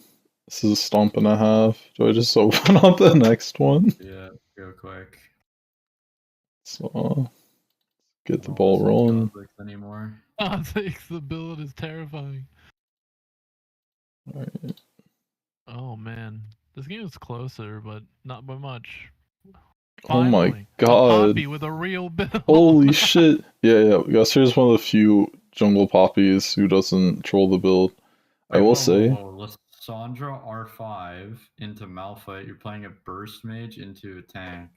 stomp and a half. Do I just open up the next one? Yeah, go quick. So get the Don't ball listen to rolling. Kha'Zix anymore. The build is terrifying. Alright. Oh man, this game is closer, but not by much. Oh my Finally, a god. Poppy with a real build. Holy shit. Yeah. Yasir's one of the few jungle poppies who doesn't troll the build. I Wait, will whoa, say. Lissandra R5 into Malphite. You're playing a burst mage into a tank.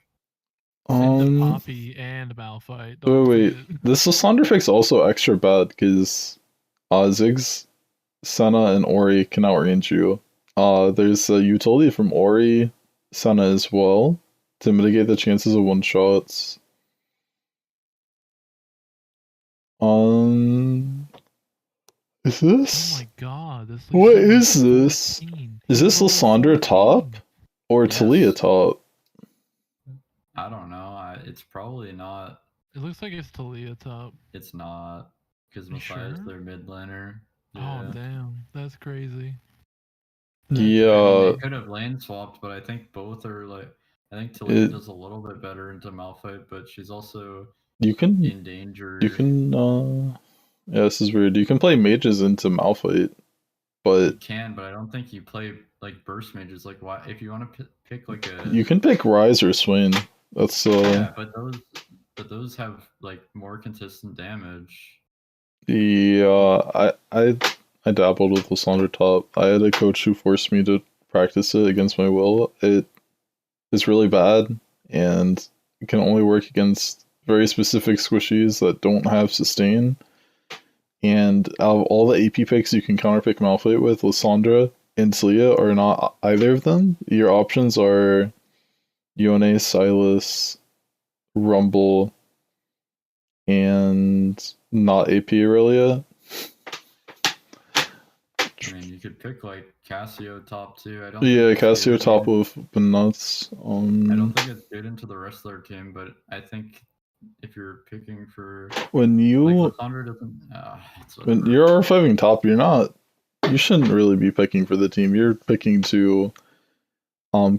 Into Poppy and Malphite. Wait. This Lissandra pick's also extra bad because Ziggs, Senna, and Ori can outrange you. There's a utility from Ori, Senna as well to mitigate the chances of one shots. Is this? Oh my god, this looks What like is this? 14. Is this Level Lissandra 14. top or Yes. Talia top? I don't know. It's probably not. It looks like it's Talia top. It's not. Because You Messiah's sure? their mid laner. Oh Yeah. damn, that's crazy. Yeah. I mean, they could have lane swapped, but I think both are like. I think Talia does a little bit better into Malphite, but she's also in danger. Yeah, this is weird. You can play mages into Malphite, but You can, but I don't think you play like burst mages. Like, why? If you want to pick like a, you can pick Rise or Swain. That's yeah, but those have like more consistent damage. Yeah, I dabbled with Lissandra top. I had a coach who forced me to practice it against my will. It is really bad, and it can only work against very specific squishies that don't have sustain. And out of all the AP picks you can counterpick Malphite with, Lissandra and Talia are not either of them. Your options are Yone, Silas, Rumble, and not AP Aurelia. I mean, you could pick like Cassio top too. I don't. Yeah, Cassio top would have been nuts. I don't think it's good into the rest of their team, but I think if you're picking for when you like Lissandra doesn't. When you're R5ing top, you shouldn't really be picking for the team. You're picking to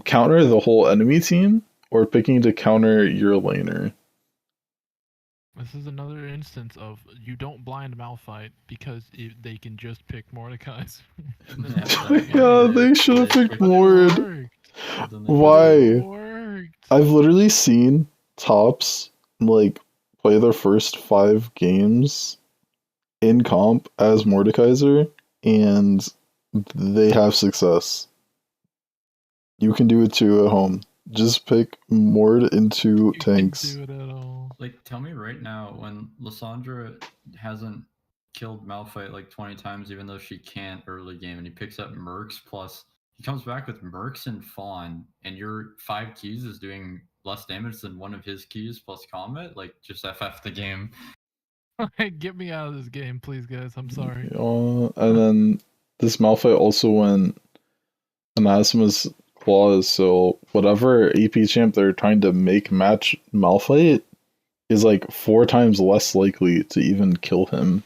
counter the whole enemy team or picking to counter your laner. This is another instance of you don't blind Malphite because they can just pick Mordekai's. Yeah, they should have picked Mord. Why? I've literally seen tops like play their first 5 games in comp as Mordekaiser, and they have success. You can do it too at home. Just pick Mord into tanks. Can do it at all. Like, tell me right now, when Lissandra hasn't killed Malphite like 20 times, even though she can't early game, and he picks up Mercs plus, he comes back with Mercs and Fawn, and your 5 keys is doing less damage than one of his keys plus combat, like, just FF the game. Get me out of this game, please, guys. I'm sorry. And then this Malphite also went Anathema's Claws, so whatever AP champ they're trying to make match Malphite is like 4 times less likely to even kill him.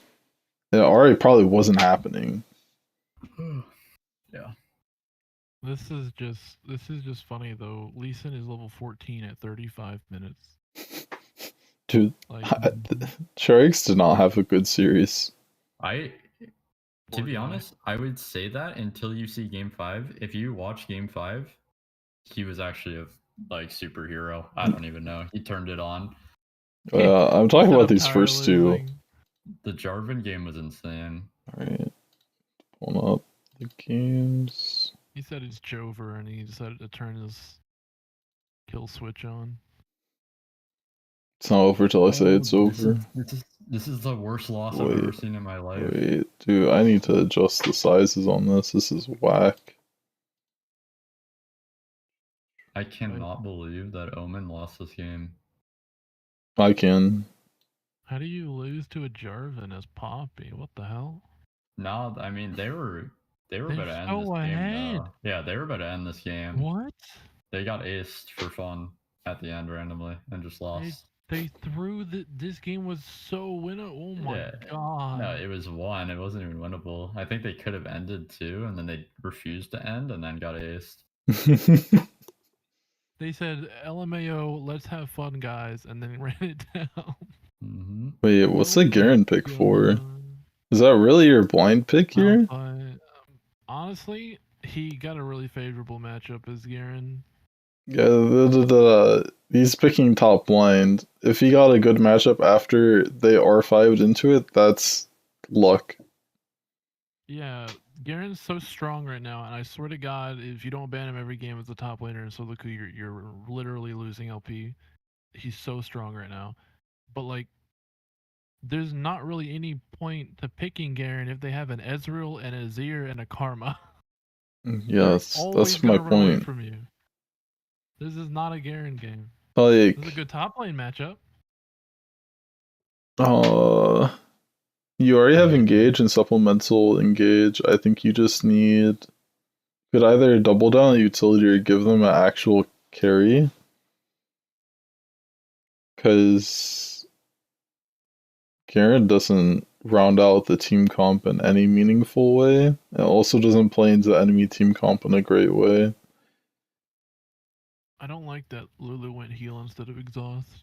It already probably wasn't happening. Yeah. This is just funny though. Lee Sin is level 14 at 35 minutes. Dude, Sharks did not have a good series. To be honest, I would say that until you see Game 5. If you watch Game 5, he was actually a like superhero. I don't even know. He turned it on. I'm talking about these first 2. The Jarvan game was insane. Alright. Pulling up the games. He said it's Jover and he decided to turn his kill switch on. It's not over till I say it's over. This is the worst loss I've ever seen in my life. Wait, dude, I need to adjust the sizes on this. This is whack. I cannot believe that Omen lost this game. I can. How do you lose to a Jarvan as Poppy? What the hell? No, I mean they were They're about to end this so game ahead. though. Yeah, they were about to end this game. What? They got aced for fun at the end randomly and just lost. They threw this game was so winnable. Oh my Yeah. god. No, it was one. It wasn't even winnable. I think they could have ended two, and then they refused to end, and then got aced. They said LMAO, let's have fun, guys, and then ran it down. Mm-hmm. Wait, what's the Garen pick for? God. Is that really your blind pick here? Honestly, he got a really favorable matchup as Garen. Yeah, he's picking top blind. If he got a good matchup after they R5'd into it, that's luck. Yeah, Garen's so strong right now, and I swear to God, if you don't ban him every game as a top laner in solo queue, you're literally losing LP. He's so strong right now. But like, there's not really any point to picking Garen if they have an Ezreal and a Azir and a Karma. Yes, Always that's my gonna run away point. from you. This is not a Garen game. Like, This is a good top lane matchup. you already have engage and supplemental engage. I think you just could either double down the utility or give them an actual carry. Because Garen doesn't round out the team comp in any meaningful way. It also doesn't play into the enemy team comp in a great way. I don't like that Lulu went heal instead of exhaust.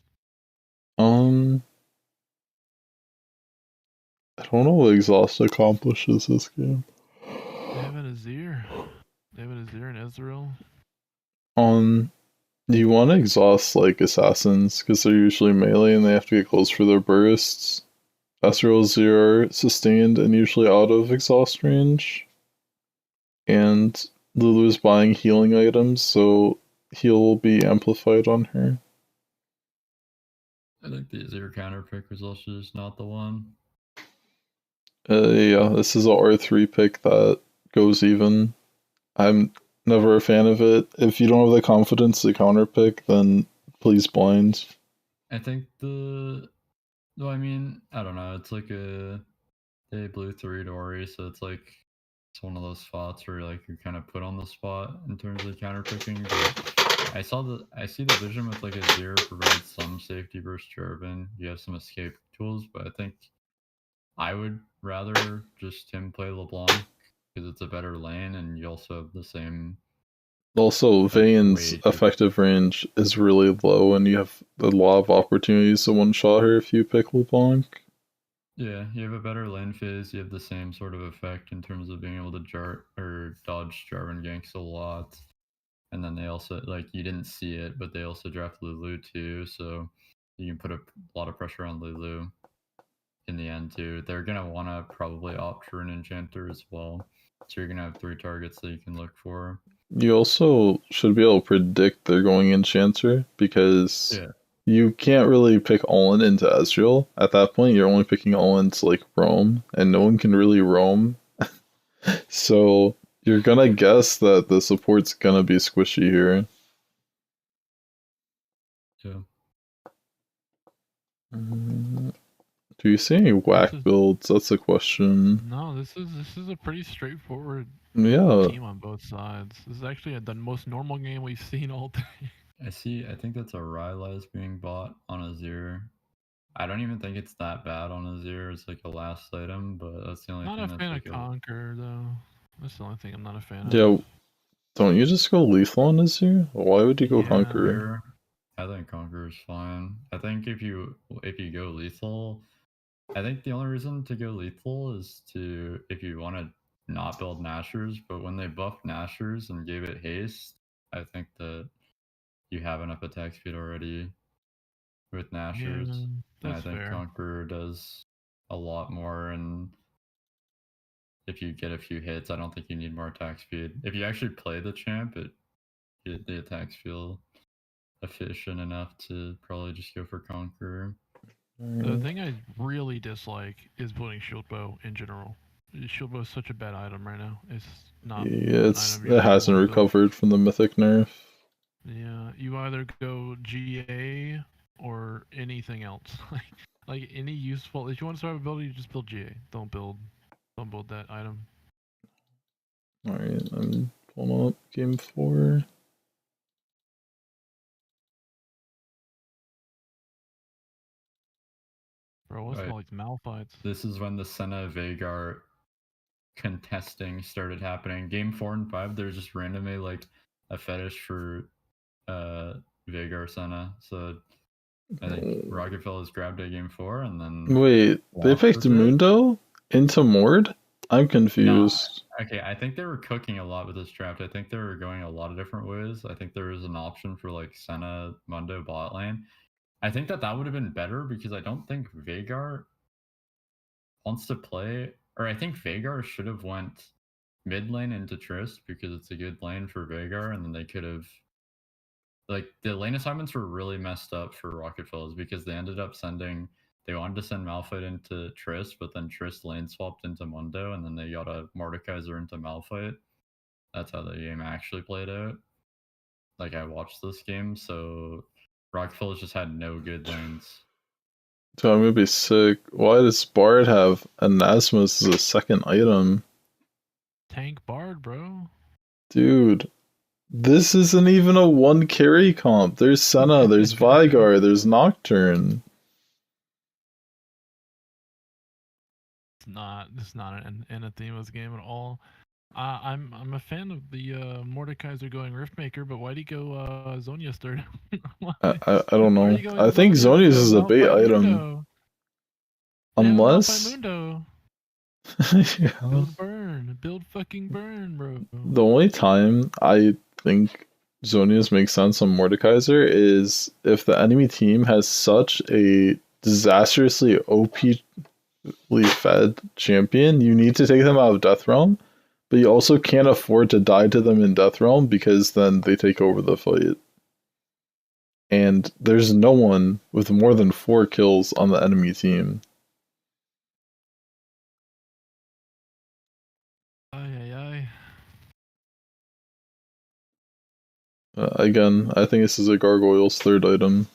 I don't know what exhaust accomplishes this game. They have an Azir. They have an Azir and Ezreal. Do you want to exhaust like assassins because they're usually melee and they have to get close for their bursts? Ezreal's are sustained and usually out of exhaust range. And Lulu's buying healing items, so he'll be amplified on her. I think the Azir counter pick was also just not the one. Yeah, this is a R3 pick that goes even. I'm never a fan of it. If you don't have the confidence to counter pick, then please blind. I think well, I mean, I don't know. It's like they blew 3 Dory, so it's one of those spots where like you're kind of put on the spot in terms of counter picking. But I see the vision with like a Azir provides some safety versus Jarvan. You have some escape tools, but I think I would rather just him play LeBlanc because it's a better lane, and you also have the same. Also, Vayne's effective range is really low, and you have a lot of opportunities to one-shot her if you pick LeBlanc. Yeah, you have a better lane phase. You have the same sort of effect in terms of being able to dodge Jarvan ganks a lot. And then they also, like, you didn't see it, but they also draft Lulu too, so you can put a lot of pressure on Lulu in the end too. They're gonna want to probably opt for an enchanter as well, so you're gonna have 3 targets that you can look for. You also should be able to predict they're going enchanter because you can't really pick all into Ezreal. At that point, you're only picking all to like roam, and no one can really roam. So you're gonna guess that the support's gonna be squishy here. Yeah. Do you see any whack builds? That's the question. No, this is a pretty straightforward team on both sides. This is actually the most normal game we've seen all day. I think that's a Rylai's being bought on Azir. I don't even think it's that bad on Azir. It's like a last item, but that's the only thing. Not a fan of Conquer though. That's the only thing I'm not a fan of. Yeah, don't you just go lethal on Azir? Why would you go Conqueror? I think Conqueror is fine. I think if you go lethal, I think the only reason to go lethal is if you want to not build Nashers, but when they buffed Nashers and gave it haste, I think that you have enough attack speed already with Nashers. Yeah, and I think Conqueror does a lot more, and if you get a few hits, I don't think you need more attack speed. If you actually play the champ, the attacks feel efficient enough to probably just go for Conqueror. The thing I really dislike is putting shield bow in general. Shield bow is such a bad item right now. It's not. Yeah, it hasn't recovered from the mythic nerf. Yeah, you either go GA or anything else. like any useful. If you want survivability, just build GA. Don't build Don't build that item. Alright, I'm pulling up game 4. Bro, what's Right. all these Malphites? This is when the Senna Veigar contesting started happening. Game 4 and 5, there's just randomly like a fetish for Veigar Senna. So I think Rockefeller's grabbed it game 4 and then Wait, they lost picked with it. Mundo into Mord? I'm confused. Okay, I think they were cooking a lot with this draft. I think they were going a lot of different ways. I think there was an option for like Senna Mundo bot lane. I think that would have been better because I don't think Veigar wants to play, or I think Veigar should have went mid lane into Trist because it's a good lane for Veigar, and then they could have, like, the lane assignments were really messed up for Rocket Fellas because they ended up they wanted to send Malphite into Trist, but then Trist lane swapped into Mundo, and then they got a Mordekaiser into Malphite. That's how the game actually played out. Like, I watched this game, so Rocket Fellas just had no good lanes. So I'm gonna be sick. Why does Bard have Anasmus as a second item? Tank Bard, bro. Dude, this isn't even a 1 carry comp. There's Senna, there's Veigar, there's Nocturne. It's not an Anathema's game at all. I'm a fan of the Mordekaiser going Riftmaker, but why'd he go Zonia's third? I don't know. Why are you going I think Zonia's Zonia's is a bait Malphite item. Mundo? Unless. Yeah, Mundo. Yeah. Build burn. Build fucking burn, bro. The only time I think Zonia's makes sense on Mordekaiser is if the enemy team has such a disastrously OP fed champion, you need to take them out of Death Realm, but you also can't afford to die to them in Death Realm because then they take over the fight. And there's no one with more than 4 kills on the enemy team. Again, I think this is a Gargoyle's third item.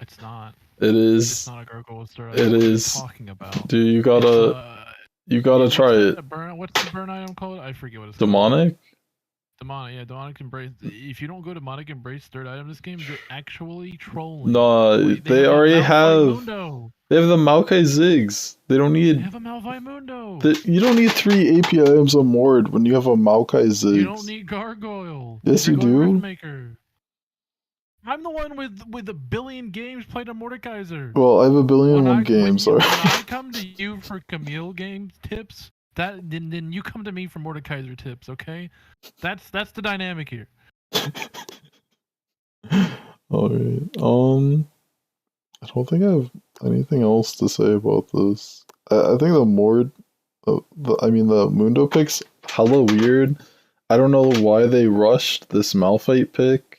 It's not. It is. It's not a Gargoyle's third It item. What are you is. talking about? Dude, you gotta try it. What's the burn item called? I forget what it's Demonic? called. Demonic, yeah, Demonic Embrace. If you don't go Demonic Embrace third item this game, you're actually trolling. No, Wait, they already have. Mundo. They have the Maokai Ziggs. They don't need. They have a Malphite Mundo. You don't need 3 AP items on Mord when you have a Maokai Ziggs. You don't need Gargoyle. Yes, You're you going do. Riftmaker. I'm the one with a billion games played on Mordekaiser. Well, I have a billion and 1 games. When I come to you for Camille game tips, then you come to me for Mordekaiser tips. Okay, that's the dynamic here. All right. I don't think I have anything else to say about this. I think the Mord, the Mundo pick's hella weird. I don't know why they rushed this Malphite pick.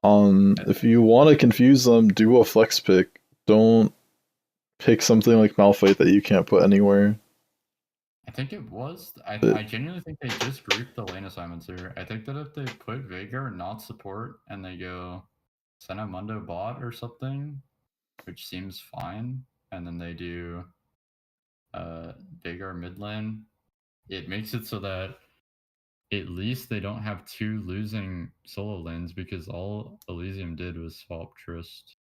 If you want to confuse them, do a flex pick. Don't pick something like Malphite that you can't put anywhere. I think it was. I genuinely think they just grouped the lane assignments here. I think that if they put Veigar not support and they go Senna Mundo bot or something, which seems fine, and then they do Veigar mid lane, it makes it so that at least they don't have 2 losing solo lanes because all Elysium did was swap Trist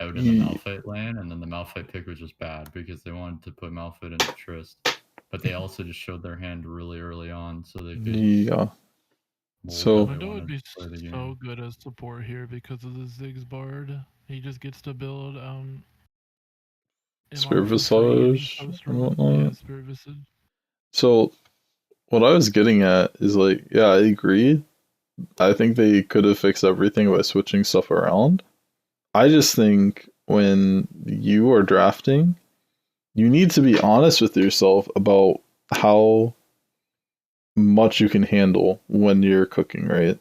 out in the Malphite lane, and then the Malphite pick was just bad because they wanted to put Malphite into Trist. But they also just showed their hand really early on, so they could. Yeah. So Mundo would be so good as support here because of the Ziggs Bard. He just gets to build Spirit Visage and whatnot. Yeah, Spirit Visage. So what I was getting at is like, yeah, I agree. I think they could have fixed everything by switching stuff around. I just think when you are drafting, you need to be honest with yourself about how much you can handle when you're cooking, right?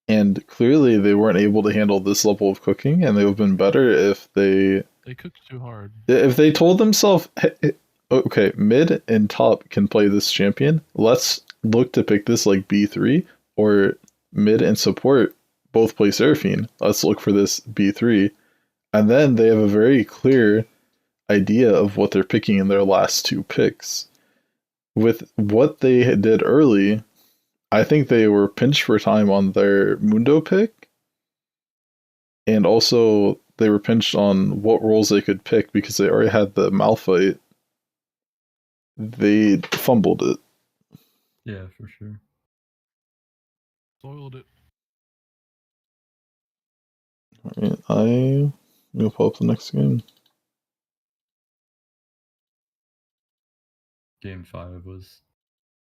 And clearly they weren't able to handle this level of cooking, and they would have been better if they cooked too hard. If they told themselves, hey, okay, mid and top can play this champion, let's look to pick this like B3, or mid and support both play Seraphine, let's look for this B3. And then they have a very clear idea of what they're picking in their last two picks. With what they did early, I think they were pinched for time on their Mundo pick, and also they were pinched on what roles they could pick because they already had the Malphite. They fumbled it. Yeah, for sure. Soiled it. Alright, I'm gonna pull up the next game. Game 5 was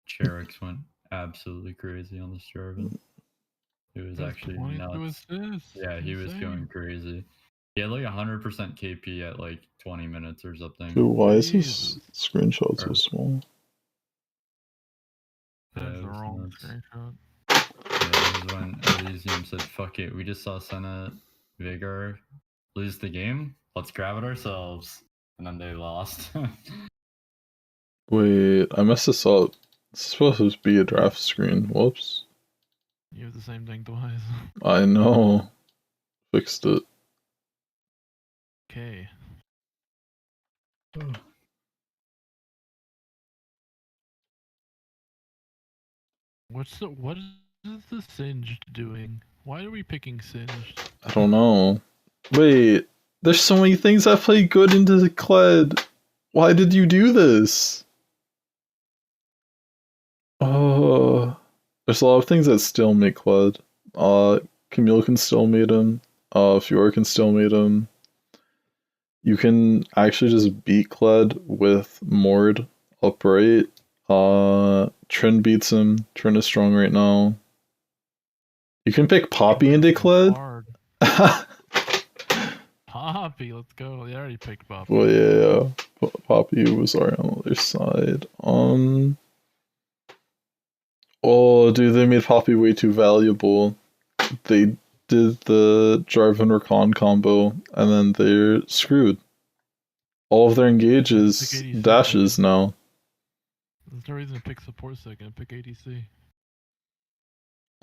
Cherix went absolutely crazy on this Jarvan. It was That's actually 22 nuts. assists. Yeah, he was going Insane. crazy. He had like 100% KP at like 20 minutes or something. Dude, why is this Jesus. screenshot so Or- small? Yeah, That's it the was wrong nuts. screenshot. Yeah, it was when Elysium said, fuck it, we just saw Senna Vigor lose the game. Let's grab it ourselves. And then they lost. Wait, I messed this up. This is supposed to be a draft screen. Whoops. You have the same thing twice. I know. Fixed it. Okay. What is the Singed doing? Why are we picking Singed? I don't know. Wait, there's so many things that play good into the Kled. Why did you do this? There's a lot of things that still make Kled. Camille can still mate him. Fiora can still mate him. You can actually just beat Kled with Mord upright. Trin beats him. Trin is strong right now. You can pick Poppy into Kled. Hard. Poppy, let's go. They already picked Poppy. Well, yeah. Poppy was already on the other side. Oh, dude, they made Poppy way too valuable. They did the Jarvan Rakan combo, and then they're screwed. All of their engages Pick ADC dashes second. now. There's no reason to pick support second. Pick ADC.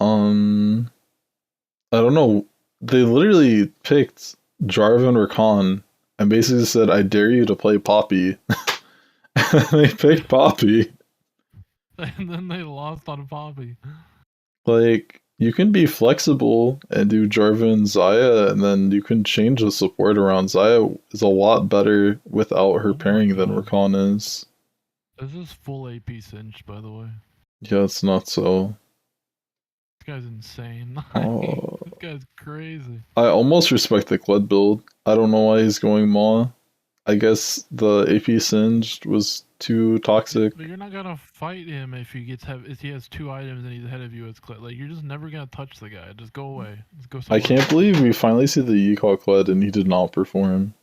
I don't know. They literally picked Jarvan Rakan and basically said, I dare you to play Poppy. And they picked Poppy. And then they lost on Poppy. Like, you can be flexible and do Jarvan Zaya, and then you can change the support around. Zaya is a lot better without her Oh my pairing than God. Rakan is. This is full AP Singed, by the way. Yeah, it's not so. This guy's insane. Oh. This guy's crazy. I almost respect the Kled build. I don't know why he's going Maw. I guess the AP Singed was too toxic. But you're not gonna fight him if he has 2 items and he's ahead of you as Kled. Like, you're just never gonna touch the guy. Just go away. Just go I somewhere can't else. believe we finally see the Yikal Kled and he did not perform.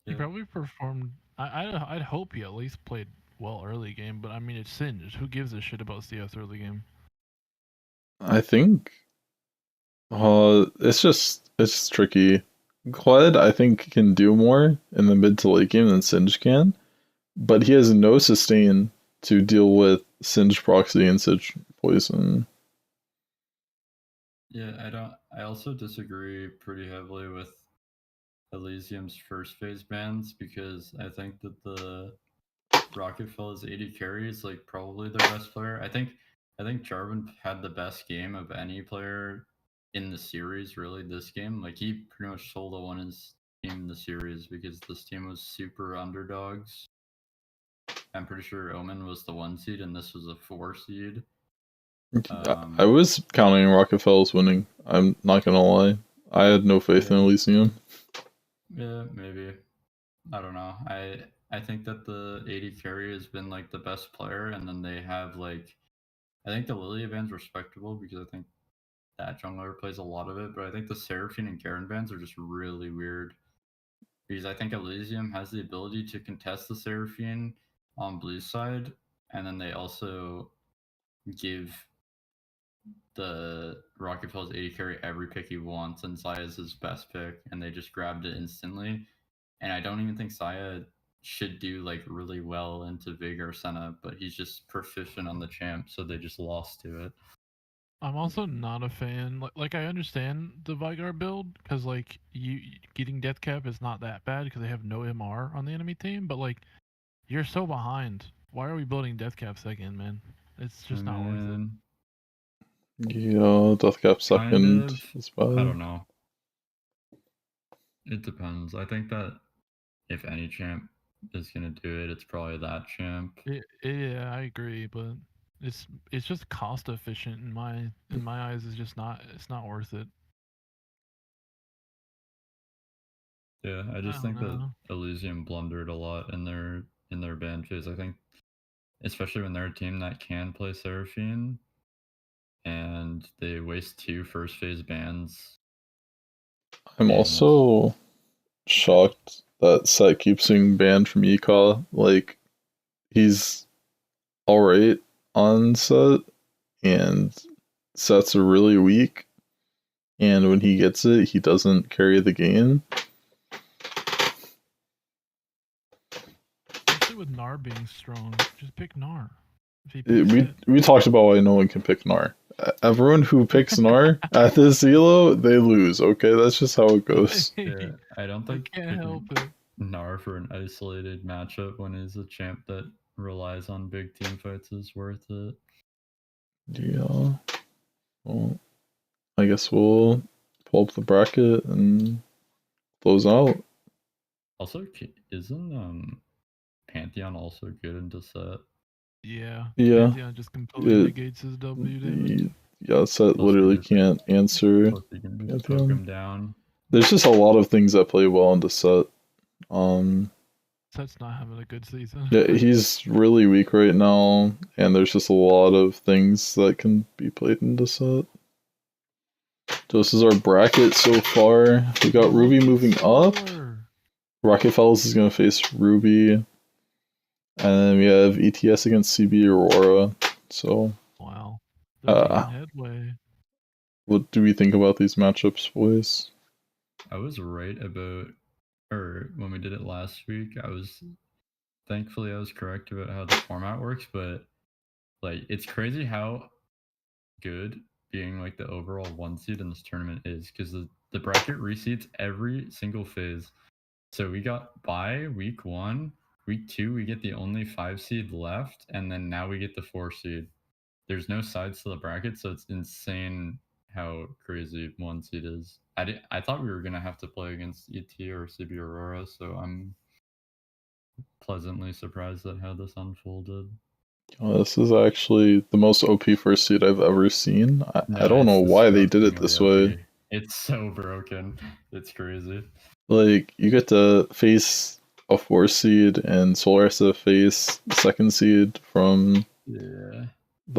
He Yeah. probably performed. I'd hope he at least played well early game, but I mean, it's Singed. Who gives a shit about CS early game? I think it's tricky. Kled, I think, can do more in the mid to late game than Singe can, but he has no sustain to deal with Singe proxy and Singe poison. Yeah, I also disagree pretty heavily with Elysium's first phase bans because I think that the Rocketfell's AD carry is like probably their best player. I think Jarvan had the best game of any player in the series, really, this game. Like, he pretty much solo won his team in the series because this team was super underdogs. I'm pretty sure Omen was the 1 seed and this was a 4 seed. I was counting Rockefell's winning. I'm not gonna lie. I had no faith in Elysium. Yeah, maybe. I don't know. I think that the AD carry has been like the best player, and then they have like, I think the Lilia ban's respectable because I think that jungler plays a lot of it, but I think the Seraphine and Garen bans are just really weird because I think Elysium has the ability to contest the Seraphine on blue side, and then they also give the Rocketfell's AD carry every pick he wants, and Zaya's his best pick, and they just grabbed it instantly. And I don't even think Zaya should do like really well into Vigor Senna, but he's just proficient on the champ, so they just lost to it. I'm also not a fan. Like I understand the Vygar build because like you getting death cap is not that bad because they have no MR on the enemy team. But like you're so behind. Why are we building death cap second, man? It's just not worth it. Yeah, Deathcap Kind second of. is I bad. don't know. It depends. I think that if any champ is gonna do it, it's probably that champ. Yeah, I agree, but it's just cost efficient in my eyes. It's not worth it. Yeah, I I just don't think that know. Elysium blundered a lot in their ban phase. I think, especially when they're a team that can play Seraphine, and they waste 2 first phase bans. I'm And also shocked that Set keeps being banned from ECA. Like, he's alright on Set, and Sets are really weak, and when he gets it, he doesn't carry the game. Especially with Gnar being strong, just pick Gnar. If he picks We talked about why no one can pick Gnar. Everyone who picks Gnar at this elo, they lose. Okay, that's just how it goes. yeah, I don't I think can't help it. Gnar for an isolated matchup when he's a champ that relies on big team fights is worth it. Yeah. Well, I guess we'll pull up the bracket and close out. Also, isn't Pantheon also good into Set? Yeah. Yeah. Pantheon just completely negates his W damage. Yeah, Set Plus, literally can't answer plus you can just poke Pantheon. him down. There's just a lot of things that play well into Set. Set's not having a good season. Yeah, he's really weak right now, and there's just a lot of things that can be played into Set. So this is our bracket so far. We got Ruby moving up. Rocket Fellas is going to face Ruby. And then we have ETS against CB Aurora. So, Wow. They're making headway. What do we think about these matchups, boys? I was right about, or when we did it last week, thankfully I was correct about how the format works, but like it's crazy how good being like the overall 1 seed in this tournament is, because the bracket reseeds every single phase. So we got by week 1, week 2 we get the only 5 seed left, and then now we get the 4 seed. There's no sides to the bracket, so it's insane how crazy 1 seed is. I thought we were gonna have to play against ET or CB Aurora, so I'm pleasantly surprised at how this unfolded. This is actually the most OP first seed I've ever seen. I don't know It's why they did it this way. OP. It's so broken. It's crazy. Like, you get to face a 4 seed, and Solar has to face the 2nd seed from the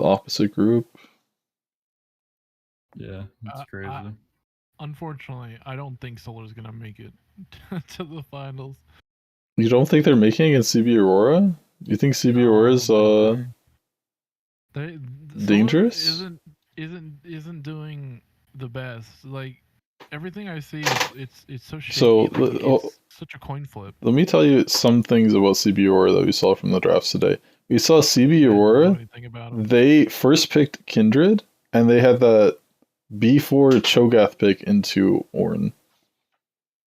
opposite group. Yeah, it's crazy. Unfortunately, I don't think Solar's gonna make it to the finals. You don't think they're making it against CB Aurora? You think CB Aurora's dangerous? Isn't doing the best. Like everything I see, it's so shaky. So, it's such a coin flip. Let me tell you some things about CB Aurora that we saw from the drafts today. We saw CB Aurora. They first picked Kindred, and they had that B4 Cho'Gath pick into Ornn.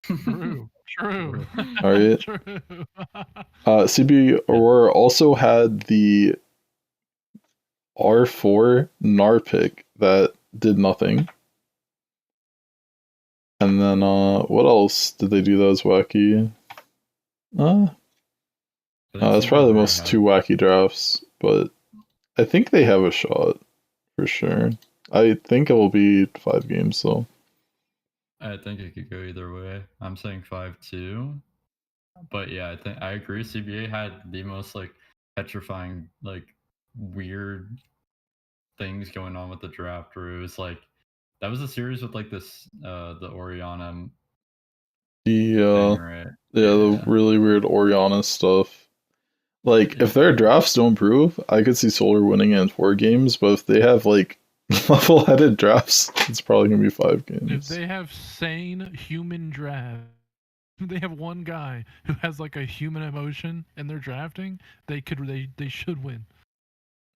True. All right. CB Aurora also had the R4 Gnar pick that did nothing. And then, what else did they do that was wacky? That's probably the most 2 wacky drafts, but I think they have a shot for sure. I think it will be 5 games though. I think it could go either way. I'm saying 5-2. But yeah, I agree. CBA had the most like petrifying, like weird things going on with the draft, where it was like that was a series with like this the Oriana thing, right? The really weird Oriana stuff. Like, if their drafts don't improve, I could see Solar winning it in 4 games, but if they have like level-headed drafts, it's probably gonna be 5 games. If they have sane human draft, they have one guy who has like a human emotion in their drafting, they should win.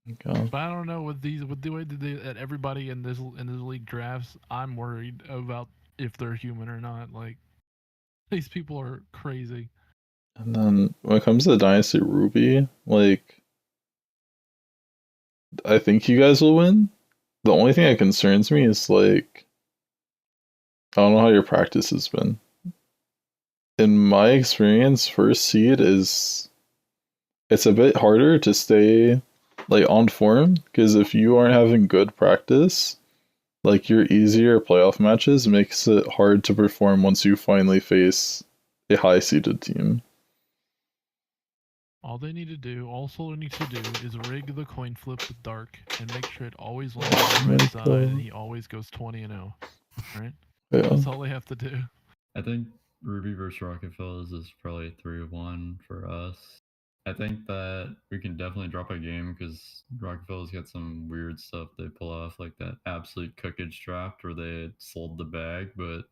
Okay. But I don't know with the way that everybody in this league drafts. I'm worried about if they're human or not. Like these people are crazy. And then when it comes to Dynasty Ruby, like I think you guys will win. The only thing that concerns me is like I don't know how your practice has been. In my experience, first seed is it's a bit harder to stay like on form because if you aren't having good practice, like your easier playoff matches makes it hard to perform once you finally face a high seeded team. All Solo needs to do is rig the coin flip with Dark and make sure it always lands on the right side and he always goes 20-0. Right? Yeah. That's all they have to do. I think Ruby versus Rockefellers is probably 3-1 for us. I think that we can definitely drop a game because Rockefellers got some weird stuff they pull off, like that absolute cookage draft where they sold the bag, but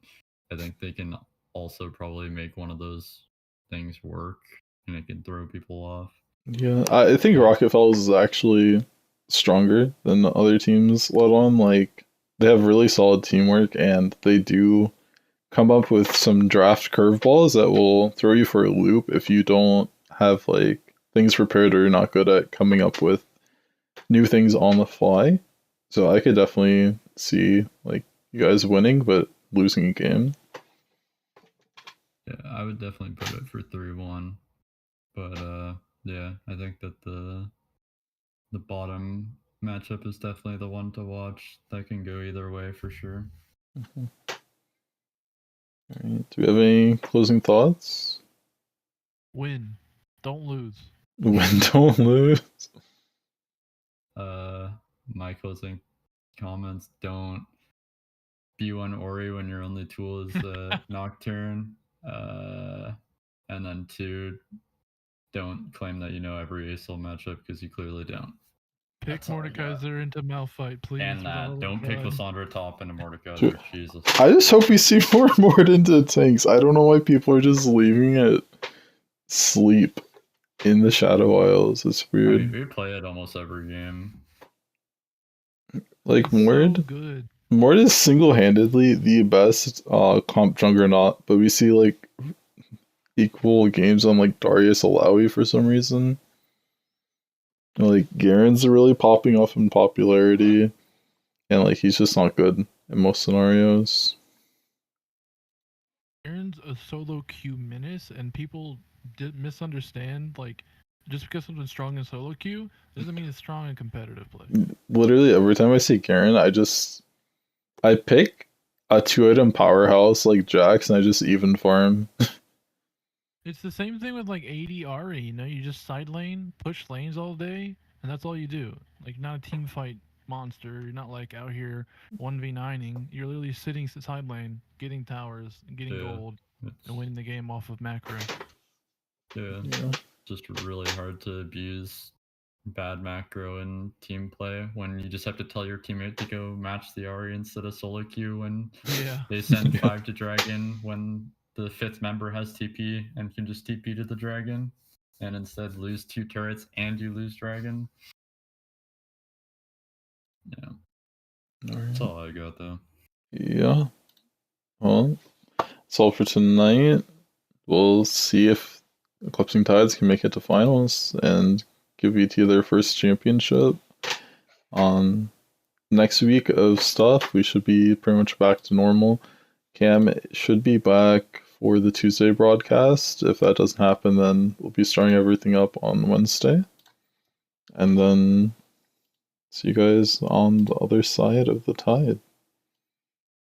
I think they can also probably make one of those things work and it can throw people off. Yeah, I think Rockefellers is actually stronger than the other teams let on. Like they have really solid teamwork and they do come up with some draft curveballs that will throw you for a loop if you don't have like things prepared or you're not good at coming up with new things on the fly. So I could definitely see like you guys winning but losing a game. Yeah, I would definitely put it for 3-1. But yeah, I think that the bottom matchup is definitely the one to watch. That can go either way for sure. Mm-hmm. All right. Do we have any closing thoughts? Win. Don't lose. Win, don't lose. My closing comments: don't be one Ori when your only tool is Nocturne. And then 2, don't claim that you know every ASL matchup because you clearly don't. Pick Mordekaiser into Malphite, please. And that, don't pick Lissandra top into Mordekaiser. Jesus. I just hope we see more Mord into tanks. I don't know why people are just leaving it sleep in the Shadow Isles. It's weird. I mean, we play it almost every game. Like Mord, so good. Mord is single-handedly the best comp juggernaut, but we see like equal games on like Darius Alawi for some reason. Like Garen's really popping off in popularity, and like he's just not good in most scenarios. Garen's a solo queue menace, and people did misunderstand. Like, just because someone's strong in solo queue doesn't mean it's strong in competitive play. Literally every time I see Garen, I pick a 2-item powerhouse like Jax, and I just even farm. It's the same thing with like AD Ari. You know, you just side lane, push lanes all day, and that's all you do. Like, not a team fight monster. You're not like out here 1v9ing. You're literally sitting side lane, getting towers, and getting gold, and winning the game off of macro. Yeah. Just really hard to abuse bad macro in team play when you just have to tell your teammate to go match the Ari instead of solo queue when they send 5 to dragon when the 5th member has TP and can just TP to the dragon and instead lose 2 turrets and you lose dragon. Yeah. That's all I got though. Yeah. Well, that's all for tonight. We'll see if Eclipsing Tides can make it to finals and give VT their first championship. Next week of stuff, we should be pretty much back to normal. Cam should be back for the Tuesday broadcast. If that doesn't happen, then we'll be starting everything up on Wednesday. And then see you guys on the other side of the tide.